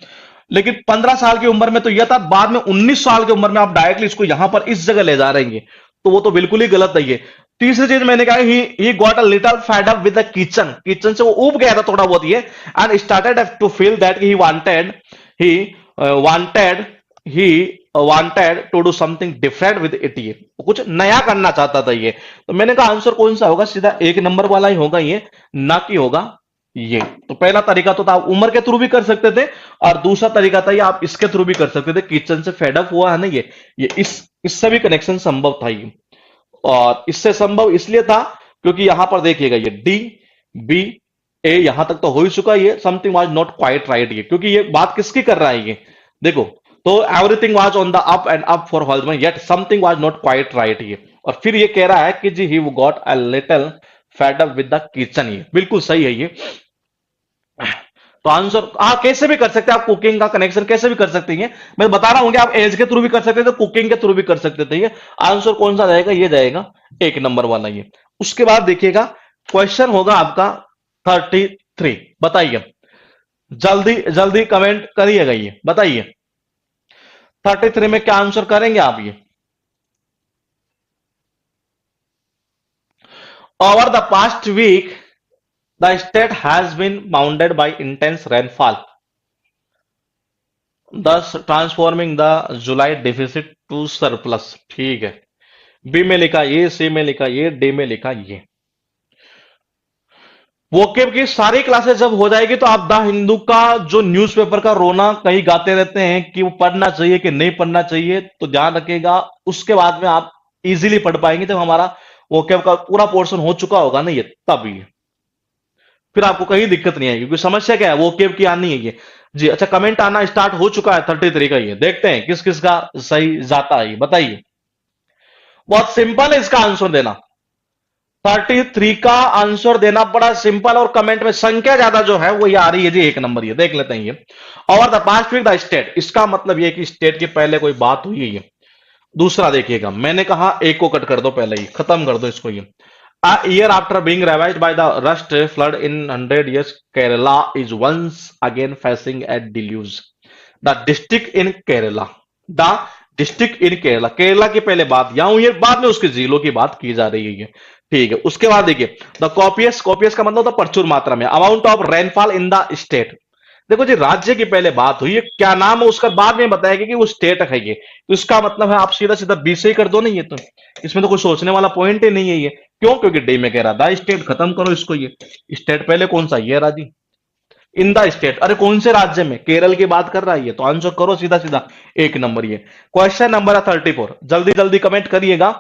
A: लेकिन 15 साल की उम्र में तो यह था, बाद में 19 साल की उम्र में आप डायरेक्टली इसको यहां पर इस जगह ले जा रहे हैं, तो वो तो बिल्कुल ही गलत है ये। तीसरी चीज मैंने कहा, he got a little fed up with the kitchen. Kitchen से वो ऊब गया था थोड़ा बहुत ये, and started to feel that he wanted he wanted to do something different with it. ये कुछ नया करना चाहता था ये। तो मैंने कहा आंसर कौन सा होगा? सीधा 1 नंबर वाला ही होगा ये, ना कि होगा ये। तो पहला तरीका तो था आप उम्र के थ्रू भी कर सकते थे, और दूसरा तरीका था ये आप इसके थ्रू भी कर सकते थे। किचन से फेडअप हुआ है ना ये इससे भी कनेक्शन संभव था ये। और इससे संभव इसलिए था क्योंकि यहां पर देखिएगा ये डी बी ए यहां तक तो हो ही चुका, ये something was not quite right ये, क्योंकि ये बात किसकी कर रहा है ये देखो। तो everything was on the up and up for husband yet something was not quite right ये। और फिर ये कह रहा है कि जी he got a little fed up with the kitchen. ये बिल्कुल सही है ये। तो आंसर हाँ कैसे भी कर सकते हैं आप, कुकिंग का कनेक्शन कैसे भी कर सकते हैं। मैं बता रहा हूं कि आप एज के थ्रू भी कर सकते थे, कुकिंग के थ्रू भी कर सकते थे। ये आंसर कौन सा जाएगा? ये जाएगा 1 नंबर वाला ये। उसके बाद देखिएगा क्वेश्चन होगा आपका 33। बताइए जल्दी जल्दी कमेंट करिएगा, ये बताइए 33 में क्या आंसर करेंगे आप ये? Over the past week the state has been bounded by intense rainfall, thus transforming the July deficit to surplus। ठीक है, बी में लिखा ये, सी में लिखा ये, डी में लिखा ये। वोकेब की सारी क्लासेस जब हो जाएगी तो आप द हिंदू का जो न्यूज़पेपर का रोना कहीं गाते रहते हैं कि वो पढ़ना चाहिए कि नहीं पढ़ना चाहिए, तो ध्यान रखिएगा। उसके बाद में आप इजीली पढ़ पाएंगे जब हमारा वोकेब का पूरा पोर्शन हो चुका होगा ना ये, तब ये फिर आपको कहीं दिक्कत नहीं आएगी। क्योंकि समस्या क्या है, वो केव की आनी है ये जी। अच्छा, कमेंट आना स्टार्ट हो चुका है 33 का ये। देखते हैं किस किस का सही जाता है, बताइए। बहुत सिंपल है इसका आंसर देना। 33 का आंसर देना बड़ा सिंपल, और कमेंट में संख्या ज्यादा जो है वो ये आ रही है जी 1 नंबर। ये देख लेते हैं ये। Over the past week the state, इसका मतलब ये कि स्टेट के पहले कोई बात हुई है ये। दूसरा देखिएगा, मैंने कहा एक को कट कर दो, पहले ही खत्म कर दो इसको ये। A year after being ravaged by the rust flood in 100 years, Kerala is once again facing a deluge. The district in Kerala, the district in Kerala, Kerala की पहले बात यहाँ हुई है, बाद में उसके जिलों की बात की जा रही है। ठीक है, उसके बाद देखिए द कॉपियस का मतलब होता है प्रचुर मात्रा में, amount of rainfall in the state. देखो जी, राज्य की पहले बात हुई है, क्या नाम है उसका बाद में बताएगा कि वो स्टेट है ये। तो इसका मतलब है आप सीधा सीधा बी से ही कर दो ना ये, तो इसमें तो कोई सोचने वाला पॉइंट ही नहीं है ये। क्यों? क्योंकि डी में कह रहा था स्टेट, खत्म करो इसको। ये स्टेट पहले कौन सा? ये राजी इन द स्टेट, अरे कौन से राज्य में, केरल की बात कर रहा है ये, तो आंसर करो सीधा सीधा, एक नंबर ये। क्वेश्चन नंबर है 34, जल्दी जल्दी कमेंट करिएगा।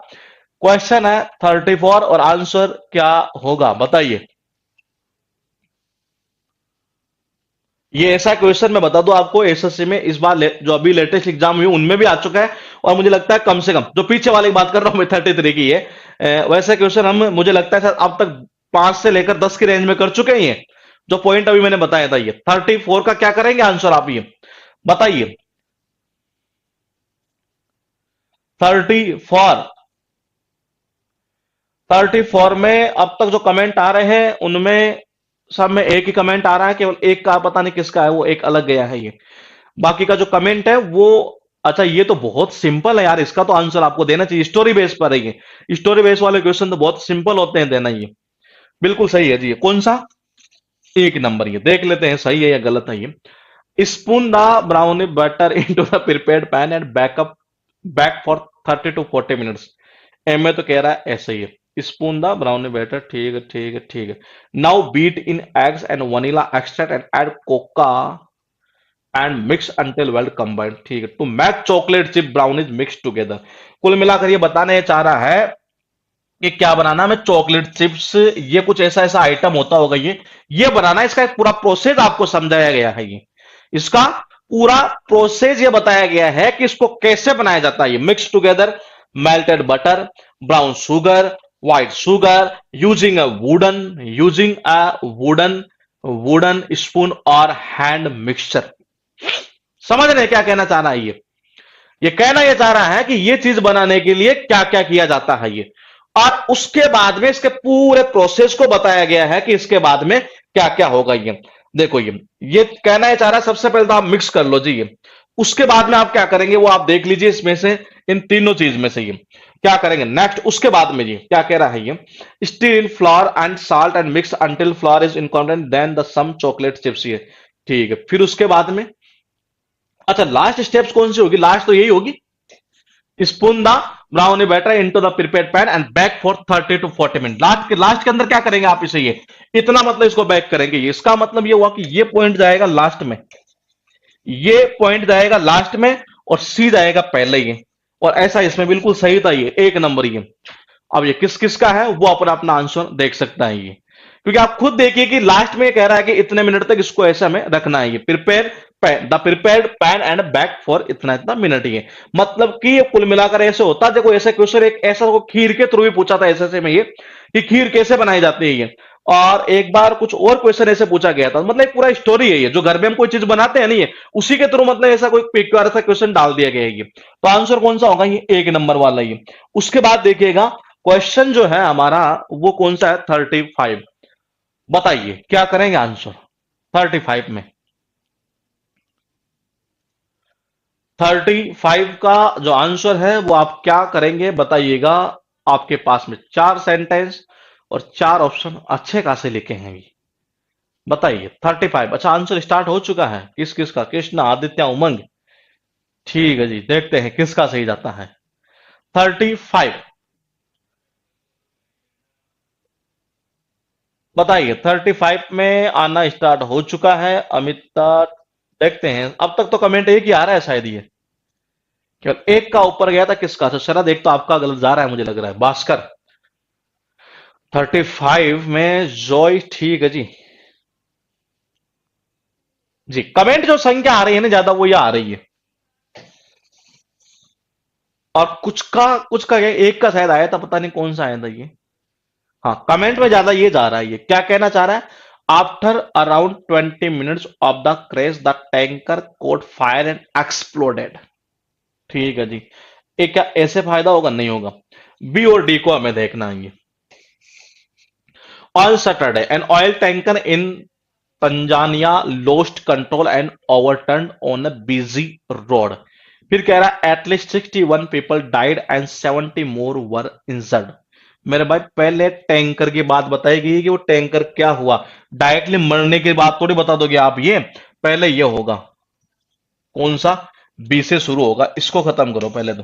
A: क्वेश्चन है 34 और आंसर क्या होगा बताइए। ये ऐसा क्वेश्चन मैं बता दूं आपको, एसएससी में इस बार जो अभी लेटेस्ट एग्जाम हुई उनमें भी आ चुका है, और मुझे लगता है कम से कम जो पीछे वाले की बात कर रहा हूं मैं 33 की है, वैसे क्वेश्चन हम मुझे लगता है सर अब तक 5 से लेकर 10 की रेंज में कर चुके हैं ये, जो पॉइंट अभी मैंने बताया था। ये 34 का क्या करेंगे आंसर आप ये बताइए। 34, 34 में अब तक जो कमेंट आ रहे हैं उनमें सब में एक ही कमेंट आ रहा है, केवल एक का पता नहीं किसका है, वो एक अलग गया है ये। बाकी का जो कमेंट है वो, अच्छा ये तो बहुत सिंपल है यार, इसका तो आंसर आपको देना चाहिए, स्टोरी बेस पर है ये। स्टोरी बेस वाले क्वेश्चन तो बहुत सिंपल होते हैं देना, ये बिल्कुल सही है जी। ये कौन सा, एक नंबर, ये देख लेते हैं सही है या गलत है ये। Spoon the brownie butter into the prepared pan and backup back for 30 to 40 minutes. एम में तो कह रहा है ऐसे ही है, स्पून द ब्राउनी बैटर, ठीक है ठीक है ठीक है। Now beat in eggs and vanilla extract and add cocoa and mix until well combined, ठीक है, to match chocolate chip brownies mix together. कुल मिलाकर ये बताने चाह रहा है कि क्या बनाना है, चॉकलेट चिप्स, ये कुछ ऐसा ऐसा आइटम होता होगा ये बनाना है। इसका एक पूरा प्रोसेस आपको समझाया गया है, ये इसका पूरा प्रोसेस ये बताया गया है कि इसको कैसे बनाया जाता है। ये mix together melted butter, brown sugar, white sugar, using a wooden wooden spoon और हैंड मिक्सचर। समझ रहे हैं क्या कहना चाह रहा है ये कहना यह चाह रहा है कि ये चीज बनाने के लिए क्या क्या किया जाता है ये, और उसके बाद में इसके पूरे प्रोसेस को बताया गया है कि इसके बाद में क्या क्या होगा ये। देखो ये कहना यह चाह रहा है, सबसे पहले तो आप मिक्स कर लो जी ये, उसके बाद में आप क्या करेंगे वो आप देख लीजिए, इसमें से इन तीनों चीज में से ये क्या करेंगे नेक्स्ट। उसके बाद में ये क्या कह रहा है ये, stir in flour and salt and mix until flour is incontent then the some chocolate chips, ये ठीक है। फिर उसके बाद में, अच्छा लास्ट स्टेप्स कौन सी होगी, लास्ट तो यही होगी, spoon the brownie batter into the prepared pan and bake for 30 to 40 minute. Last के अंदर क्या करेंगे आप इसे, ये इतना मतलब इसको बैक करेंगे, ये इसका मतलब ये हुआ कि ये पॉइंट जाएगा लास्ट में, ये पॉइंट जाएगा लास्ट में और सी जाएगा पहले ही, और ऐसा इसमें बिल्कुल सही था ये, एक नंबर ये। अब ये किस किस का है वो अपना अपना आंसर देख सकता है ये, क्योंकि आप खुद देखिए कि लास्ट में कह रहा है कि इतने मिनट तक इसको ऐसा में रखना है, ये prepare the prepared pan and bake for इतना इतना मिनट, ये मतलब कि ये कुल मिलाकर ऐसे होता है। देखो ऐसे क्वेश्चन एक ऐसा को खीर के थ्रू भी पूछा था ऐसे में ये कि खीर कैसे बनाई जाती है ये, और एक बार कुछ और क्वेश्चन ऐसे पूछा गया था, मतलब एक पूरा स्टोरी है ये, जो घर में हम कोई चीज बनाते हैं नहीं है उसी के थ्रू, मतलब ऐसा कोई पिक्चर ऐसा क्वेश्चन डाल दिया गया है ये। तो आंसर कौन सा होगा, ये एक नंबर वाला ये। उसके बाद देखिएगा क्वेश्चन जो है हमारा वो कौन सा है, 35। बताइए क्या करेंगे आंसर 35 में। 35 का जो आंसर है वो आप क्या करेंगे बताइएगा। आपके पास में 4 सेंटेंस और 4 ऑप्शन अच्छे खासे लिखे हैं, बताइए 35। अच्छा आंसर स्टार्ट हो चुका है, किस किस का, कृष्णा, आदित्य, उमंग, ठीक है जी, देखते हैं किसका सही जाता है। 35 बताइए, 35 में आना स्टार्ट हो चुका है। अमिता, देखते हैं, अब तक तो कमेंट एक ही आ रहा है शायद, ये केवल एक का ऊपर गया था, किसका, तो शरद एक तो आपका गलत जा रहा है मुझे लग रहा है, भास्कर। 35 में जॉय, ठीक है जी। जी कमेंट जो संख्या आ रही है ना ज्यादा वो ये आ रही है, और कुछ का एक का शायद आया था, पता नहीं कौन सा आया था ये। हाँ कमेंट में ज्यादा ये जा रहा है, ये क्या कहना चाह रहा है, after around 20 minutes of the crash the tanker caught fire and exploded, ठीक है जी। एक क्या ऐसे फायदा होगा, नहीं होगा। बी और डी को हमें देखना है। On Saturday an oil tanker in Tanzania lost control and overturn on a busy road. फिर कह रहा है at least 61 people died and 70 more were injured. मेरे भाई पहले टैंकर की बात बताई गई कि वो टैंकर क्या हुआ, डायरेक्टली मरने की बात थोड़ी बता दोगे आप, ये पहले ये होगा कौन सा, बी से शुरू होगा, इसको खत्म करो पहले तो,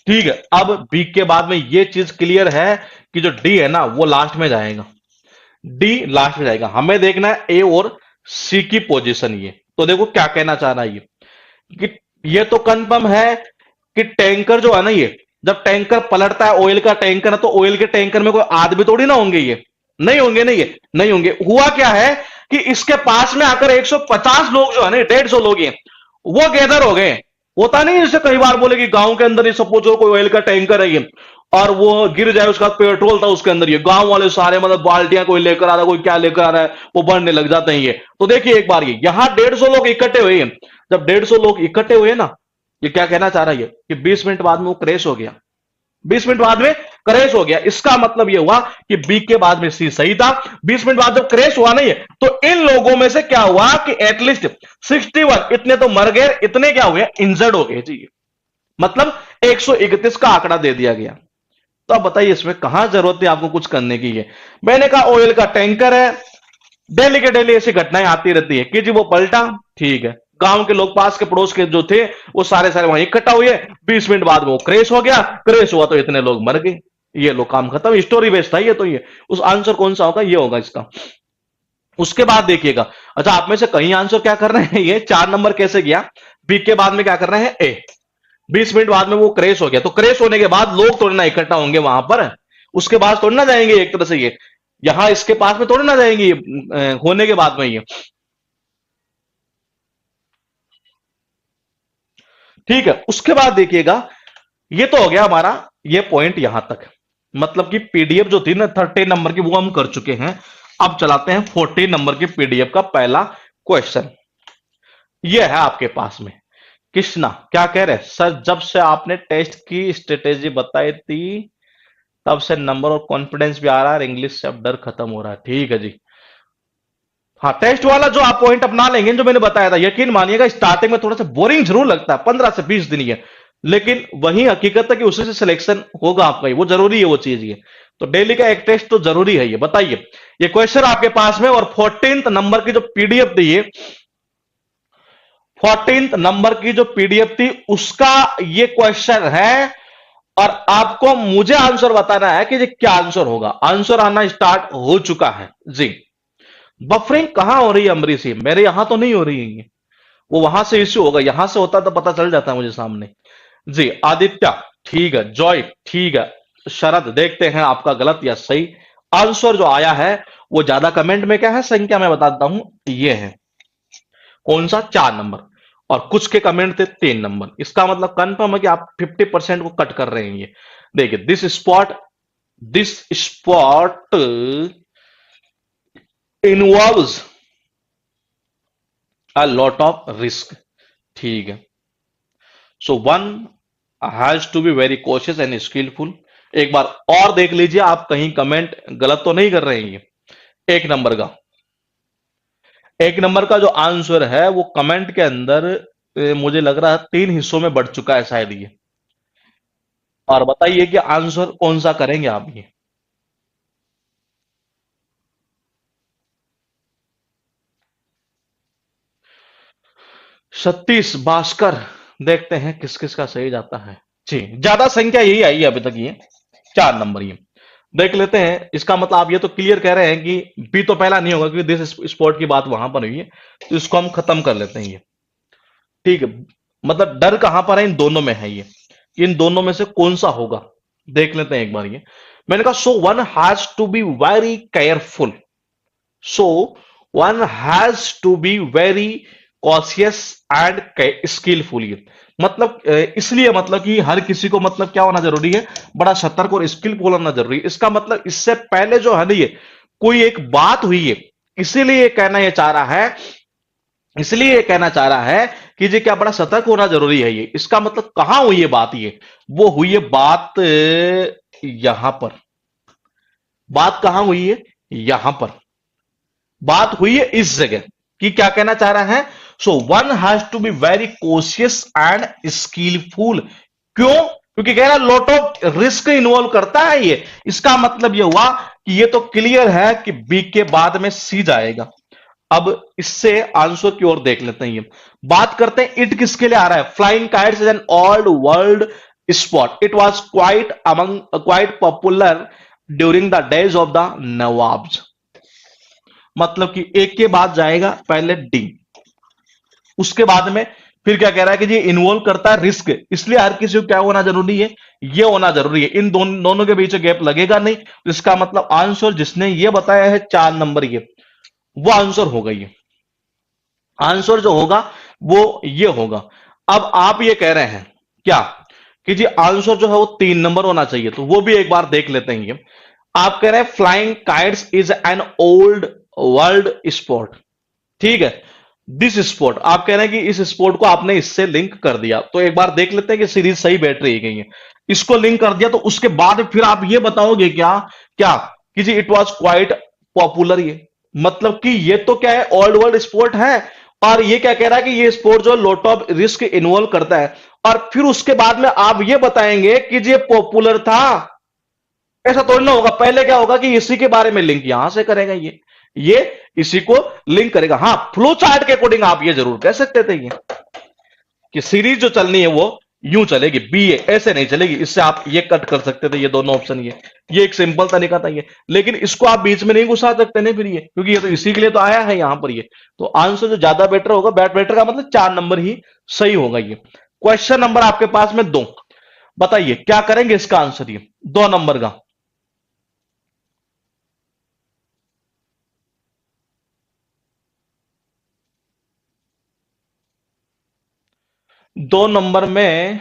A: ठीक है। अब बी के बाद में ये चीज क्लियर है कि जो डी है ना वो लास्ट में जाएगा, डी लास्ट में जाएगा, हमें देखना है ए और सी की पोजीशन ये। तो देखो क्या कहना चाह रहा है ये, कि ये तो कंफर्म है कि टैंकर जो है ना, ये जब टैंकर पलटता है, ऑयल का टैंकर है, तो ऑयल के टैंकर में कोई आदमी थोड़ी ना होंगे, ये नहीं होंगे, नहीं है, नहीं होंगे। हुआ क्या है कि इसके पास में आकर 150 लोग जो है ना, 150 लोग हैं, वो गैदर हो गए। होता नहीं जैसे कई बार बोले कि गांव के अंदर ही सपोज कोई ऑयल का टैंकर है ये, और वो गिर जाए, उसका पेट्रोल था उसके अंदर, ये गांव वाले सारे मतलब बाल्टियां कोई लेकर आ रहा है, कोई क्या लेकर आ रहा है, वो बढ़ने लग जाते हैं ये। तो देखिए एक बार, ये यहां 150 लोग इकट्ठे हुए हैं। जब 150 लोग इकट्ठे हुए ना, ये क्या कहना चाह रहा है कि 20 मिनट बाद में वो क्रैश हो गया। 20 मिनट बाद में क्रैश हो गया, इसका मतलब यह हुआ कि बी के बाद में सी सही था। 20 मिनट बाद जब क्रैश हुआ नहीं है, तो इन लोगों में से क्या हुआ कि एटलीस्ट 61 इतने तो मर गए, इतने क्या हुए, इंजर्ड हो गए जी। मतलब 131 का आंकड़ा दे दिया गया। तो अब बताइए इसमें कहां जरूरत है आपको कुछ करने की है। मैंने कहा ऑयल का टैंकर है, डेली के डेली ऐसी घटनाएं आती रहती है कि जी वो पलटा, ठीक है, गांव के लोग, पास के पड़ोस के जो थे, वो सारे सारे वहीं इकट्ठा हुए, 20 मिनट बाद वो क्रैश हो गया, क्रैश हुआ तो इतने लोग मर गए, ये लो काम खत्म, स्टोरी बेस्ड था ये। तो ये उस आंसर कौन सा होगा, ये होगा इसका। उसके बाद देखिएगा, अच्छा आप में से कई आंसर क्या कर रहे हैं, ये 4 नंबर कैसे गया, बी के बाद में क्या कर रहे हैं, ए। 20 मिनट बाद में वो क्रैश हो गया, तो क्रैश होने के बाद लोग थोड़ी ना इकट्ठा होंगे वहां पर, उसके बाद थोड़ी ना जाएंगे एक तरह से ये, यहां इसके पास में थोड़ी ना जाएंगे होने के बाद में ये, ठीक है। उसके बाद देखिएगा, ये तो हो गया हमारा ये पॉइंट यहां तक, मतलब कि पीडीएफ जो थी ना 30 नंबर की, वो हम कर चुके हैं। अब चलाते हैं 40 नंबर की पीडीएफ का पहला क्वेश्चन। ये है आपके पास में। कृष्णा क्या कह रहे हैं, सर जब से आपने टेस्ट की स्ट्रेटेजी बताई थी, तब से नंबर और कॉन्फिडेंस भी आ रहा है, इंग्लिश से अब डर खत्म हो रहा है। ठीक है जी। हाँ, टेस्ट वाला जो आप पॉइंट अपना लेंगे, जो मैंने बताया था, यकीन मानिएगा स्टार्टिंग में थोड़ा सा बोरिंग जरूर लगता है, 15 से 20 दिन ये, लेकिन वही हकीकत है कि उसी से सिलेक्शन होगा आपका, वो जरूरी है वो चीज ये। तो डेली का एक टेस्ट तो जरूरी है ये। बताइए, ये क्वेश्चन आपके पास में, और 14th नंबर की जो पीडीएफ दी है, 14th नंबर की जो पीडीएफ थी, उसका ये क्वेश्चन है, और आपको मुझे आंसर बताना है कि ये क्या आंसर होगा। आंसर आना स्टार्ट हो चुका है जी। बफरिंग कहां हो रही है अमरीश जी, मेरे यहां तो नहीं हो रही है, वो वहां से इश्यू होगा, यहां से होता तो पता चल जाता है मुझे सामने जी। आदित्य ठीक है, जॉय ठीक है, शरद देखते हैं आपका गलत या सही आंसर जो आया है। वो ज्यादा कमेंट में क्या है, संख्या में बताता हूं, ये है कौन सा, 4 नंबर, और कुछ के कमेंट थे 3 नंबर। इसका मतलब कंफर्म है कि आप 50% को कट कर रहे हैं ये। देखिए, this spot involves a lot of risk, ठीक है। So one has to be very cautious and skillful. एक बार और देख लीजिए आप, कहीं कमेंट गलत तो नहीं कर रहे हैं ये। एक नंबर का, एक नंबर का जो आंसर है वो कमेंट के अंदर मुझे लग रहा है 3 हिस्सों में बढ़ चुका है शायद ये। और बताइए कि आंसर कौन सा करेंगे आप ये। सतीश भास्कर, देखते हैं किस किस का सही जाता है जी। ज्यादा संख्या यही आई है अभी तक, ये 4 नंबर ये देख लेते हैं। इसका मतलब आप ये तो क्लियर कह रहे हैं कि बी तो पहला नहीं होगा, क्योंकि दिस स्पॉट की बात वहां पर हुई है, तो इसको हम खत्म कर लेते हैं ये, ठीक है। मतलब डर कहां पर है, इन दोनों में है ये, इन दोनों में से कौन सा होगा, देख लेते हैं एक बार ये। मैंने कहा so one has to be very careful, so one has to be very cautious and skillful. ये मतलब इसलिए, मतलब कि हर किसी को मतलब क्या होना जरूरी है, बड़ा सतर्क और स्किलफुल होना जरूरी है। इसका मतलब इससे पहले जो है ना, ये कोई एक बात हुई है, इसीलिए ये कहना ये चाह रहा है, इसलिए ये कहना चाह रहा है कि जी क्या बड़ा सतर्क होना जरूरी है ये। इसका मतलब कहां हुई है बात, ये वो हुई है बात यहां पर। बात कहां हुई है, यहां पर बात हुई है, इस जगह कि क्या कहना चाह रहा है, so one has to be very cautious and skillful. क्यों, क्योंकि कह रहा लॉट ऑफ रिस्क इन्वॉल्व करता है ये। इसका मतलब ये हुआ कि ये तो क्लियर है कि बी के बाद में सी जाएगा। अब इससे आंसर की ओर देख लेते हैं। ये बात करते हैं इट किसके लिए आ रहा है। Flying kites is an old world spot, it was quite popular during the days of the nawabs. मतलब कि एक के बाद जाएगा पहले डी, उसके बाद में फिर क्या कह रहा है कि ये इन्वॉल्व करता है रिस्क, इसलिए हर किसी को क्या होना जरूरी है, ये होना जरूरी है, इन दोनों के बीच गैप लगेगा नहीं, तो इसका मतलब आंसर जिसने ये बताया है 4 नंबर ये, वो आंसर होगा ये, आंसर जो होगा वो ये होगा। अब आप ये कह रहे हैं क्या कि जी आंसर जो है वो 3 नंबर होना चाहिए, तो वो भी एक बार देख लेते हैं ये। आप कह रहे हैं flying kites is an old world sport, ठीक है, दिस स्पोर्ट आप कह रहे हैं कि इस स्पोर्ट को आपने इससे लिंक कर दिया, तो एक बार देख लेते हैं कि सीरीज सही बैठ रही है, इसको लिंक कर दिया, तो उसके बाद फिर आप ये बताओगे क्या क्या कि जी इट वाज क्वाइट पॉपुलर, ये मतलब कि ये तो क्या है ओल्ड वर्ल्ड स्पोर्ट है, और ये क्या कह रहा है कि ये स्पोर्ट जो लॉट ऑफ रिस्क इन्वॉल्व करता है, और फिर उसके बाद में आप ये बताएंगे कि ये पॉपुलर था, ऐसा थोड़ी ना होगा, पहले क्या होगा कि इसी के बारे में लिंक यहां से करेगा ये इसी को लिंक करेगा। हाँ, फ्लो चार्ट के अकॉर्डिंग आप ये जरूर कह सकते थे ये कि सीरीज जो चलनी है वो यूं चलेगी, बी ए ऐसे नहीं चलेगी, इससे आप ये कट कर सकते थे, ये दोनों ऑप्शन ये एक सिंपल तरीका था ये, लेकिन इसको आप बीच में नहीं घुसा सकते नहीं फिर ये, क्योंकि ये तो इसी के लिए तो आया है यहां पर ये, तो आंसर जो ज्यादा बेटर होगा, बेटर का मतलब 4 नंबर ही सही होगा ये। क्वेश्चन नंबर आपके पास में 2, बताइए क्या करेंगे इसका आंसर, ये 2 नंबर का। 2 नंबर में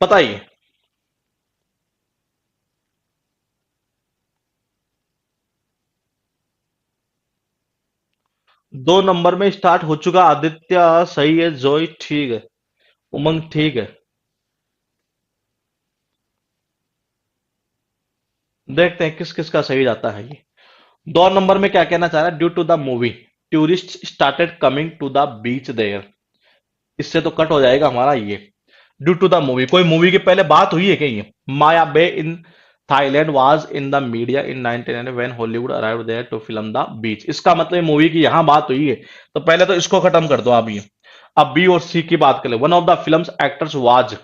A: बताइए, 2 नंबर में स्टार्ट हो चुका, आदित्य सही है, जोई ठीक है, उमंग ठीक है, देखते हैं किस किस का सही जाता है ये। 2 नंबर में क्या कहना चाह रहा है, due to the movie tourist started coming to the beach there, इससे तो कट हो जाएगा हमारा ये, ड्यू टू द मूवी, कोई मूवी की पहले बात हुई है क्या ये, Maya Bay in Thailand was in the media in 1999 when Hollywood arrived there to film the beach, इसका मतलब मूवी की यहां बात हुई है, तो पहले तो इसको खत्म कर दो आप ये। अब बी और सी की बात करें, one of the film actors was,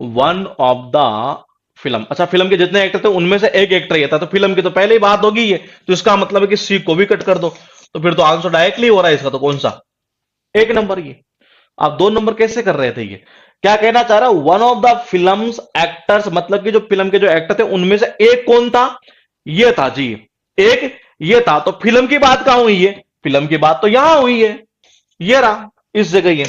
A: one of the film, अच्छा फिल्म के जितने एक्टर थे उनमें से एक एक्टर ये था, तो फिल्म की तो पहले ही बात होगी ये, तो इसका मतलब है कि सी को भी कट कर दो, तो फिर तो आंसर डायरेक्टली हो रहा है इसका, तो कौन सा, 1 नंबर ये। आप 2 नंबर कैसे कर रहे थे ये, क्या कहना चाह रहा है, one of the film actors, मतलब कि जो फिल्म के जो एक्टर थे उनमें से एक कौन था, ये था जी, एक ये था, तो फिल्म की बात कहां हुई है, फिल्म की बात तो यहां हुई है, ये रहा इस जगह ये,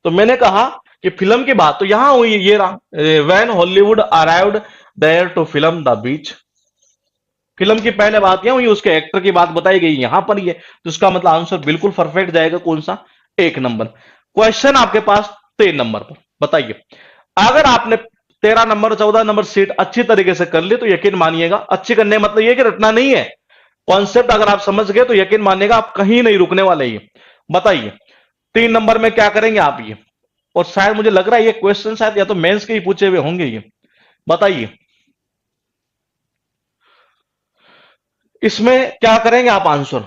A: तो मैंने कहा कि फिल्म की बात तो यहां हुई है, ये रहा when Hollywood arrived there to film the beach, film की पहले बात क्या हुई, उसके एक्टर की बात बताई गई यहां पर ही है, तो इसका मतलब आंसर बिल्कुल परफेक्ट जाएगा कौन सा, 1 नंबर। क्वेश्चन आपके पास 3 नंबर पर, बताइए अगर आपने 13 नंबर 14 नंबर सीट अच्छी तरीके से कर ली तो यकीन मानिएगा, अच्छी करने का मतलब ये कि रटना नहीं है, कॉन्सेप्ट अगर आप समझ गए तो यकीन मानिएगा आप कहीं नहीं रुकने वाले, ये बताइए 3 नंबर में क्या करेंगे आप ये, और शायद मुझे लग रहा है ये क्वेश्चन शायद या तो मेंस के ही पूछे हुए होंगे ये, बताइए इसमें क्या करेंगे आप आंसर,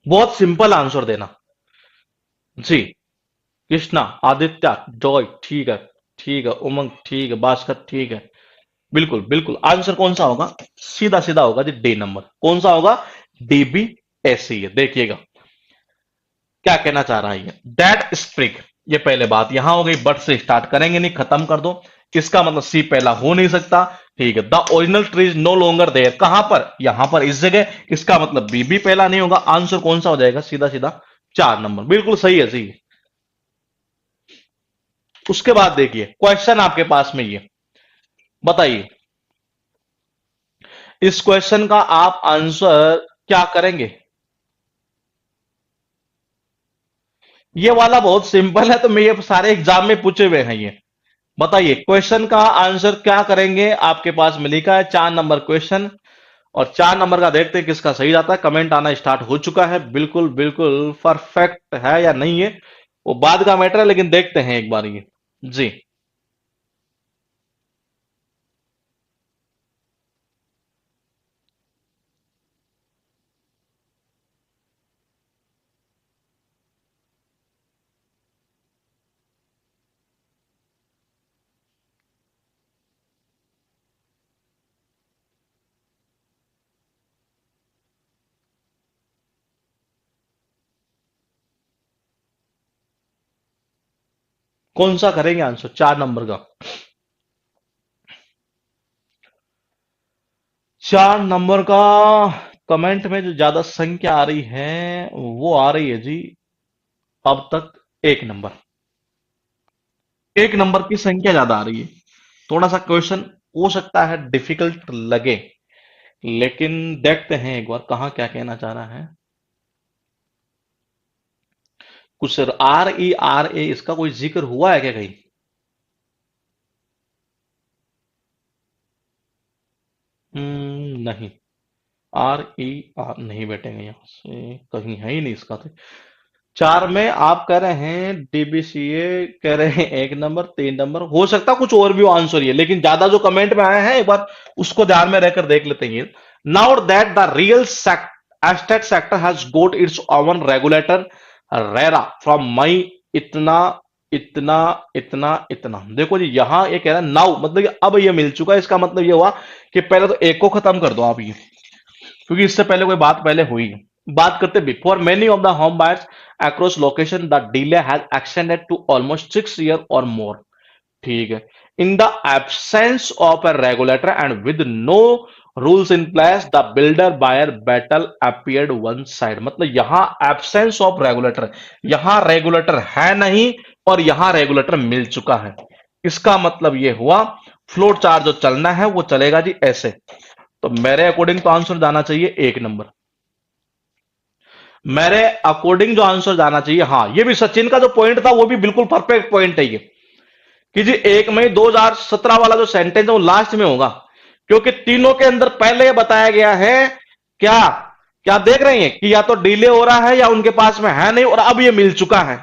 A: बहुत सिंपल आंसर देना जी। कृष्णा, आदित्य, जॉय ठीक है, ठीक है, उमंग ठीक है, भास्कर ठीक है, बिल्कुल बिल्कुल आंसर कौन सा होगा, सीधा सीधा होगा जी, डी नंबर, कौन सा होगा, डीबी ऐसी है, देखिएगा क्या कहना चाह रहा है ये, दैट स्प्रिग, ये पहले बात यहां हो गई, बट से स्टार्ट करेंगे नहीं, खत्म कर दो, इसका मतलब सी पहला हो नहीं सकता, ठीक है, the original tree is no longer there, कहां पर, यहां पर इस जगह, इसका मतलब बी भी पहला नहीं होगा, आंसर कौन सा हो जाएगा, सीधा सीधा 4 नंबर, बिल्कुल सही है जी। उसके बाद देखिए क्वेश्चन आपके पास में ये, बताइए इस क्वेश्चन का आप आंसर क्या करेंगे, ये वाला बहुत सिंपल है, तो मैं ये सारे एग्जाम में पूछे हुए हैं ये, बताइए क्वेश्चन का आंसर क्या करेंगे, आपके पास में लिखा है 4 नंबर क्वेश्चन, और 4 नंबर का देखते हैं किसका सही जाता है, कमेंट आना स्टार्ट हो चुका है, बिल्कुल बिल्कुल परफेक्ट है या नहीं है वो बाद का मैटर है, लेकिन देखते हैं एक बार ये जी। कौन सा करेंगे आंसर 4 नंबर का? 4 नंबर का कमेंट में जो ज्यादा संख्या आ रही है वो आ रही है जी अब तक 1 नंबर। 1 नंबर की संख्या ज्यादा आ रही है। थोड़ा सा क्वेश्चन हो सकता है डिफिकल्ट लगे, लेकिन देखते हैं एक बार कहाँ क्या कहना चाह रहा है। कुछ RERA इसका कोई जिक्र हुआ है क्या कहीं? नहीं। RER नहीं बैठेंगे यहां से, कहीं है ही नहीं इसका तो। 4 में आप कह रहे हैं DBCA, कह रहे हैं 1 नंबर, 3 नंबर, हो सकता है कुछ और भी आंसर ही है, लेकिन ज्यादा जो कमेंट में आया है एक बार उसको ध्यान में रहकर देख लेते हैं। Now that the real estate sector has got its own regulator RERA from May, इतना इतना इतना इतना। देखो जी यहां ये कह रहा है नाउ, मतलब कि अब ये मिल चुका है। इसका मतलब ये हुआ कि पहले तो एक को खत्म कर दो आप ये, क्योंकि इससे पहले कोई बात पहले हुई है। बात करते before many of the home buyers across location the delay has extended to almost 6 year और मोर। ठीक है। In the absence of a regulator and with no rules in place the builder buyer battle appeared one side. मतलब यहां absence of regulator, यहां regulator है नहीं और यहां रेगुलेटर मिल चुका है। इसका मतलब यह हुआ फ्लोट चार्ज जो चलना है वो चलेगा जी ऐसे। तो मेरे अकॉर्डिंग तो आंसर जाना चाहिए 1 नंबर। मेरे अकॉर्डिंग जो आंसर जाना चाहिए, हाँ ये भी सचिन का जो पॉइंट था वो भी बिल्कुल परफेक्ट पॉइंट है ये, कि जी 1 मई 2017 वाला जो सेंटेंस है वो लास्ट में होगा, क्योंकि तीनों के अंदर पहले बताया गया है क्या, क्या देख रहे हैं कि या तो डिले हो रहा है या उनके पास में है नहीं और अब ये मिल चुका है।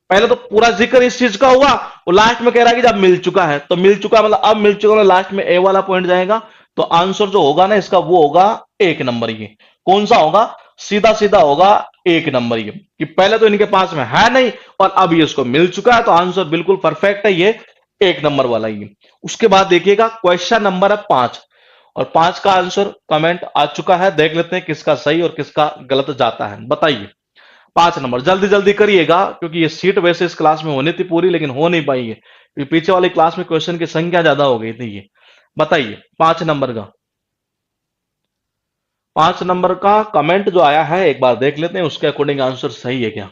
A: पहले तो पूरा जिक्र इस चीज का हुआ, वो लास्ट में कह रहा है कि जब मिल चुका है, तो मिल चुका मतलब अब मिल चुका मतलब लास्ट में ए वाला पॉइंट जाएगा। तो आंसर जो होगा ना इसका वो होगा 1 नंबर। ये कौन सा होगा? सीधा सीधा होगा 1 नंबर, ये कि पहले तो इनके पास में है नहीं और अब ये इसको मिल चुका है। तो आंसर बिल्कुल परफेक्ट है ये 1 नंबर वाला ये। उसके बाद देखिएगा क्वेश्चन नंबर है 5, और 5 का आंसर कमेंट आ चुका है। देख लेते हैं किसका सही और किसका गलत जाता है, बताइए। 5 नंबर जल्दी जल्दी करिएगा, क्योंकि ये सीट वैसे इस क्लास में होनी थी पूरी, लेकिन हो नहीं पाई है क्योंकि पीछे वाली क्लास में क्वेश्चन की संख्या ज्यादा हो गई थी। ये बताइए 5 नंबर का, 5 नंबर का कमेंट जो आया है एक बार देख लेते हैं उसके अकॉर्डिंग आंसर सही है क्या।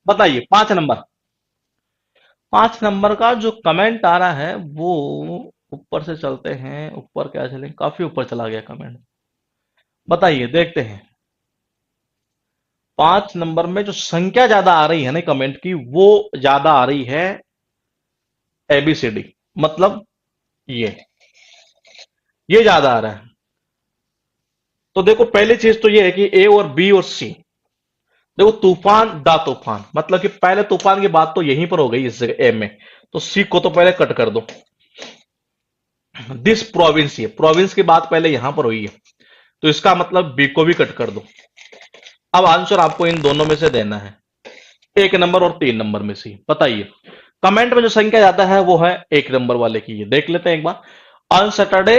A: बताइए 5 नंबर। 5 नंबर का जो कमेंट आ रहा है वो, ऊपर से चलते हैं, ऊपर क्या चलें, काफी ऊपर चला गया कमेंट। बताइए देखते हैं। 5 नंबर में जो संख्या ज्यादा आ रही है ना कमेंट की, वो ज्यादा आ रही है ABCD, मतलब ये ये ज्यादा आ रहा है। तो देखो पहली चीज तो ये है कि ए और बी और सी। देखो तूफान द तूफान, मतलब कि पहले तूफान की बात तो यहीं पर हो गई इस जगह ए में, तो सी को तो पहले कट कर दो। दिस प्रोविंस, ये प्रोविंस की बात पहले यहां पर हुई है, तो इसका मतलब बी को भी कट कर दो। अब आंसर आपको इन दोनों में से देना है, 1 नंबर और 3 नंबर में से। बताइए कमेंट में जो संख्या ज्यादा है वो है 1 नंबर वाले की। ये देख लेते हैं एक बार। ऑन सैटरडे,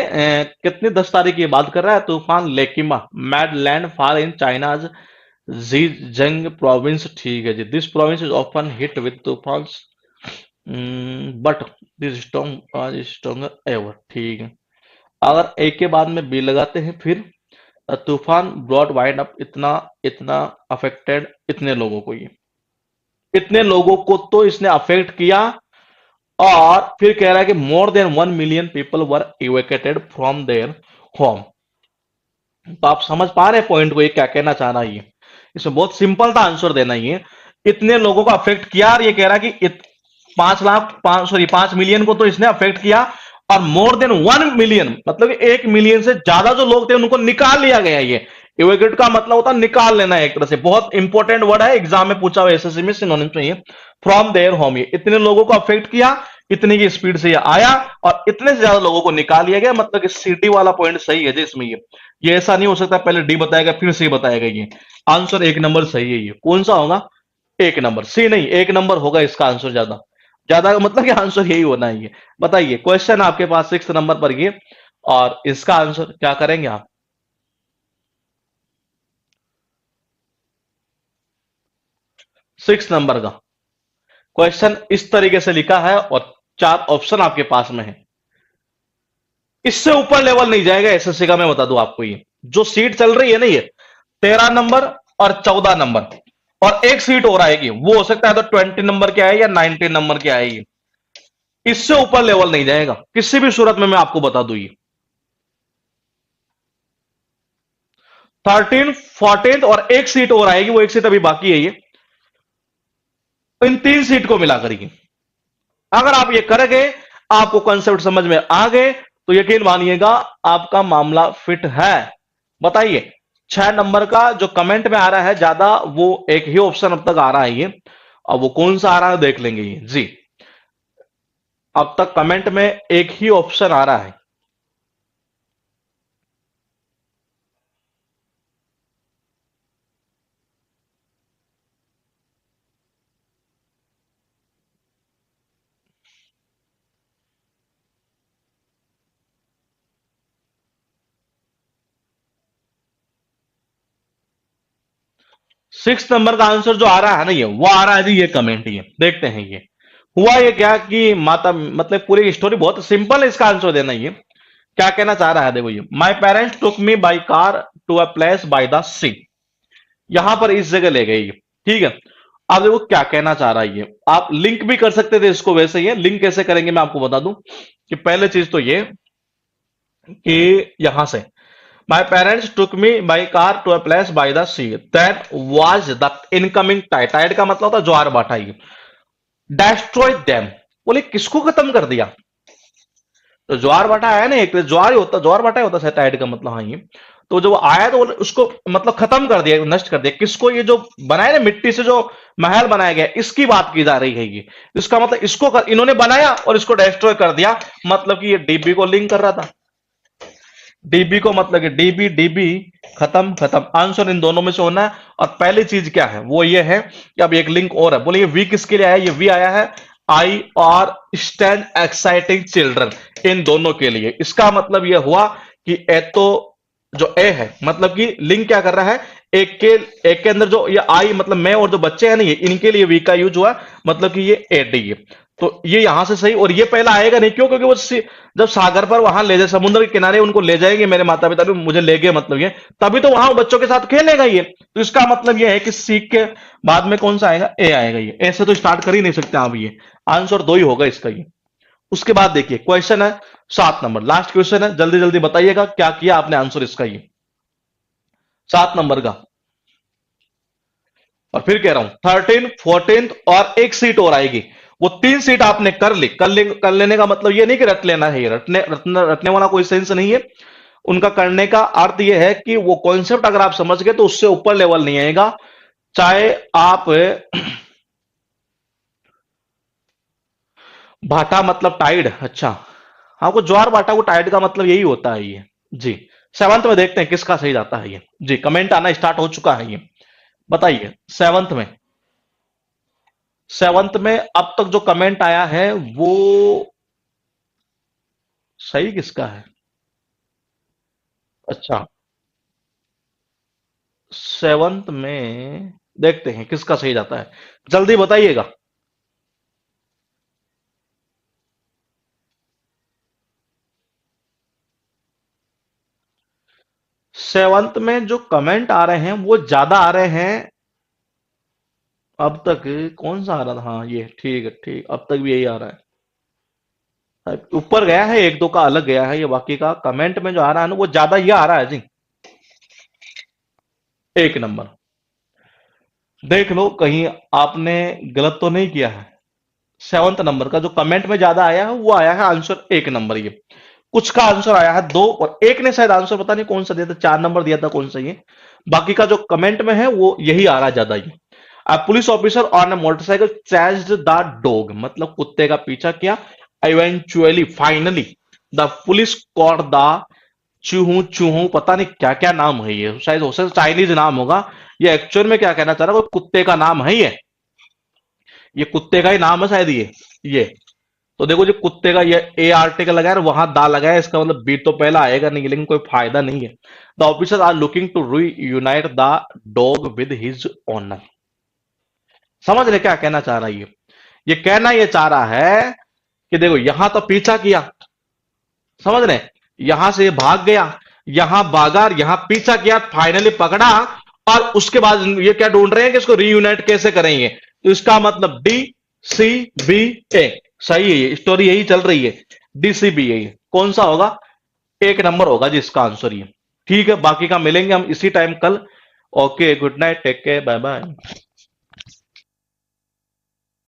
A: कितनी 10 तारीख की बात कर रहा है, typhoon Lekima made landfall in China's Zhejiang province. ठीक है जी। This province is often hit with typhoons but this storm as stronger ever. ठीक है। अगर एक के बाद में बी लगाते हैं फिर तूफान ब्रॉड वाइड अप इतना इतना अफेक्टेड इतने लोगों को, ये इतने लोगों को तो इसने अफेक्ट किया। और फिर कह रहा है कि more than 1 million people were evacuated from their home. तो आप समझ पा रहे हैं पॉइंट को, ये क्या कहना चाह रहा है ये। इसमें बहुत सिंपल था आंसर देना, ये इतने लोगों को अफेक्ट किया और ये कह रहा है कि 5 लाख, 5 मिलियन को तो इसने अफेक्ट किया, और मोर देन 1 मिलियन मतलब 1 मिलियन से ज्यादा जो लोग थे उनको निकाल लिया गया ये इवेक्यूएट का मतलब होता है निकाल लेना है एक तरह से, बहुत इंपॉर्टेंट वर्ड है, एग्जाम में पूछा हुआ एसएससी में, सिनोनिम चाहिए। फ्रॉम देयर होम, ये इतने लोगों को अफेक्ट किया, इतनी की स्पीड से ये आया और इतने से ज्यादा लोगों को निकाल लिया गया, मतलब कि सिटी वाला पॉइंट सही है जी इसमें। ये ऐसा नहीं हो सकता पहले डी बताएगा फिर सी बताएगा। ये आंसर एक नंबर सही है। ये कौन सा होगा? एक नंबर, सी नहीं, एक नंबर होगा इसका आंसर। ज्यादा ज्यादा का मतलब कि आंसर यही होना है। ये बताइए, क्वेश्चन आपके पास 6 नंबर पर ये, और इसका आंसर क्या करेंगे आप? 6 नंबर का क्वेश्चन इस तरीके से लिखा है और 4 ऑप्शन आपके पास में है। इससे ऊपर लेवल नहीं जाएगा एसएससी का, मैं बता दूं आपको। ये जो सीट चल रही है ना, ये 13 नंबर और 14 नंबर, और एक सीट और आएगी, वो हो सकता है तो 20 नंबर के आए या 19 नंबर के आएगी। इससे ऊपर लेवल नहीं जाएगा किसी भी सूरत में, मैं आपको बता दूं। ये 13, 14 और एक सीट और आएगी, वो एक सीट अभी बाकी है। ये इन 3 सीट को मिला करिए। अगर आप ये कर गए, आपको कंसेप्ट समझ में आ गए, तो यकीन मानिएगा आपका मामला फिट है। बताइए, 6 नंबर का जो कमेंट में आ रहा है ज्यादा, वो एक ही ऑप्शन अब तक आ रहा है। ये अब वो कौन सा आ रहा है देख लेंगे ये जी। अब तक कमेंट में एक ही ऑप्शन आ रहा है। 6 नंबर का आंसर जो आ रहा है ना, ये वो आ रहा है जी, ये कमेंट। ये देखते हैं ये हुआ ये क्या कि माता, मतलब पूरी स्टोरी बहुत सिंपल है, इसका आंसर देना। ये क्या कहना चाह रहा है, देखो, ये my parents took me by car to a place by the sea, यहां पर इस जगह ले गई। ठीक है, अब देखो क्या कहना चाह रहा है। ये आप लिंक भी कर सकते थे इसको, वैसे ही लिंक कैसे करेंगे मैं आपको बता दूं। कि पहले चीज तो ये कि यहां से My parents took me by car to a place by the sea. That was the incoming tide. Tide का मतलब होता है ज्वार भाटा। ये destroyed them, बोले किसको खत्म कर दिया? तो ज्वार भाटा आया ना, एक तो ज्वार ही होता, ज्वार भाटा ही होता है टाइड का मतलब। हाँ, ये तो जब वो आया तो उसको मतलब खत्म कर दिया, नष्ट कर दिया। किसको? ये जो बनाया ना मिट्टी से जो महल बनाया गया, इसकी बात की जा रही है। ये इसका मतलब इसको इन्होंने बनाया और इसको डिस्ट्रॉय कर दिया, मतलब कि ये डीबी को लिंक कर रहा था। डीबी को मतलब कि डीबी डीबी, खत्म खत्म, आंसर इन दोनों में से होना है। और पहली चीज क्या है, वो ये है कि अब एक लिंक और है। बोले ये वी किसके लिए आया? ये वी आया है आई और स्टैंड एक्साइटिंग चिल्ड्रन, इन दोनों के लिए। इसका मतलब ये हुआ कि ए तो जो ए है, मतलब कि लिंक क्या कर रहा है, एक के अंदर जो ये आई मतलब मैं और जो बच्चे हैं ना, ये इनके लिए वी का यूज हुआ, मतलब कि ये ए डी है। तो ये यहां से सही, और ये पहला आएगा नहीं, क्यों? क्योंकि वो जब सागर पर वहां ले जाए, समुद्र के किनारे उनको ले जाएंगे मेरे माता पिता भी, मुझे ले गए मतलब ये, तभी तो वहां बच्चों के साथ खेलेगा ये। तो इसका मतलब ये है कि सीख के बाद में कौन सा आएगा? ए आएगा। ये ऐसे तो स्टार्ट कर ही नहीं सकते आप। ये आंसर दो ही होगा इसका ये। उसके बाद देखिए क्वेश्चन है 7 नंबर, लास्ट क्वेश्चन है, जल्दी जल्दी बताइएगा क्या किया आपने आंसर इसका। ये 7 नंबर का, और फिर कह रहा हूं 13, 14 और एक सीट और आएगी। वो 3 सीट आपने कर ली, कर लेने का मतलब ये नहीं कि रट लेना है। ये रटने वाला कोई सेंस नहीं है। उनका करने का अर्थ यह है कि वो कॉन्सेप्ट अगर आप समझ गए तो उससे ऊपर लेवल नहीं आएगा। चाहे आप भाटा मतलब टाइड, अच्छा, हाँ, को ज्वार भाटा को टाइड का मतलब यही होता है ये जी। 7th में देखते हैं किसका सही जाता है ये जी। कमेंट आना स्टार्ट हो चुका है। ये बताइए, 7th में अब तक जो कमेंट आया है वो सही किसका है? अच्छा, 7th में देखते हैं किसका सही जाता है, जल्दी बताइएगा। 7th में जो कमेंट आ रहे हैं वो ज्यादा आ रहे हैं। अब तक कौन सा आ रहा था? हाँ, ये ठीक है, ठीक, अब तक भी यही आ रहा है। ऊपर गया है, एक दो का अलग गया है, ये बाकी का कमेंट में जो आ रहा है ना, वो ज्यादा ये आ रहा है जी। एक नंबर, देख लो कहीं आपने गलत तो नहीं किया है। 7th नंबर का जो कमेंट में ज्यादा आया है वो आया है आंसर एक नंबर। ये कुछ का आंसर आया है 2 और एक ने शायद आंसर पता नहीं कौन सा दिया था, 4 नंबर दिया था कौन सा ये। बाकी का जो कमेंट में है वो यही आ रहा है ज्यादा ही। A police officer on a motorcycle chased the dog, मतलब कुत्ते का पीछा किया। Eventually, finally, the police caught the चूहू चूहू, पता नहीं क्या क्या नाम है ये, शायद हो सकता चाइनीज नाम होगा। ये एक्चुअल में क्या कहना चाह रहा है, कोई कुत्ते का नाम है ये कुत्ते का ही नाम है शायद ये। तो देखो जो कुत्ते का ये ए आर्टिकल लगाया वहां दा लगाया, इसका मतलब बी तो पहला आएगा नहीं, लेकिन कोई फायदा नहीं है। The officer are looking to reunite the dog with his owner. समझ रहे क्या कहना चाह रहा है ये कहना ये चाह रहा है कि देखो यहां तो पीछा किया, समझ रहे, यहां से भाग गया, यहां भागा, यहां पीछा किया, फाइनली पकड़ा, और उसके बाद ये क्या ढूंढ रहे हैं कि इसको रीयूनाइट कैसे करेंगे। तो इसका मतलब डी सी बी ए सही है, ये स्टोरी यही चल रही है। डी सी बी ए कौन सा होगा, एक नंबर होगा जी इसका आंसर ये। ठीक है, बाकी का मिलेंगे हम इसी टाइम कल। Okay, good night, take care, bye bye.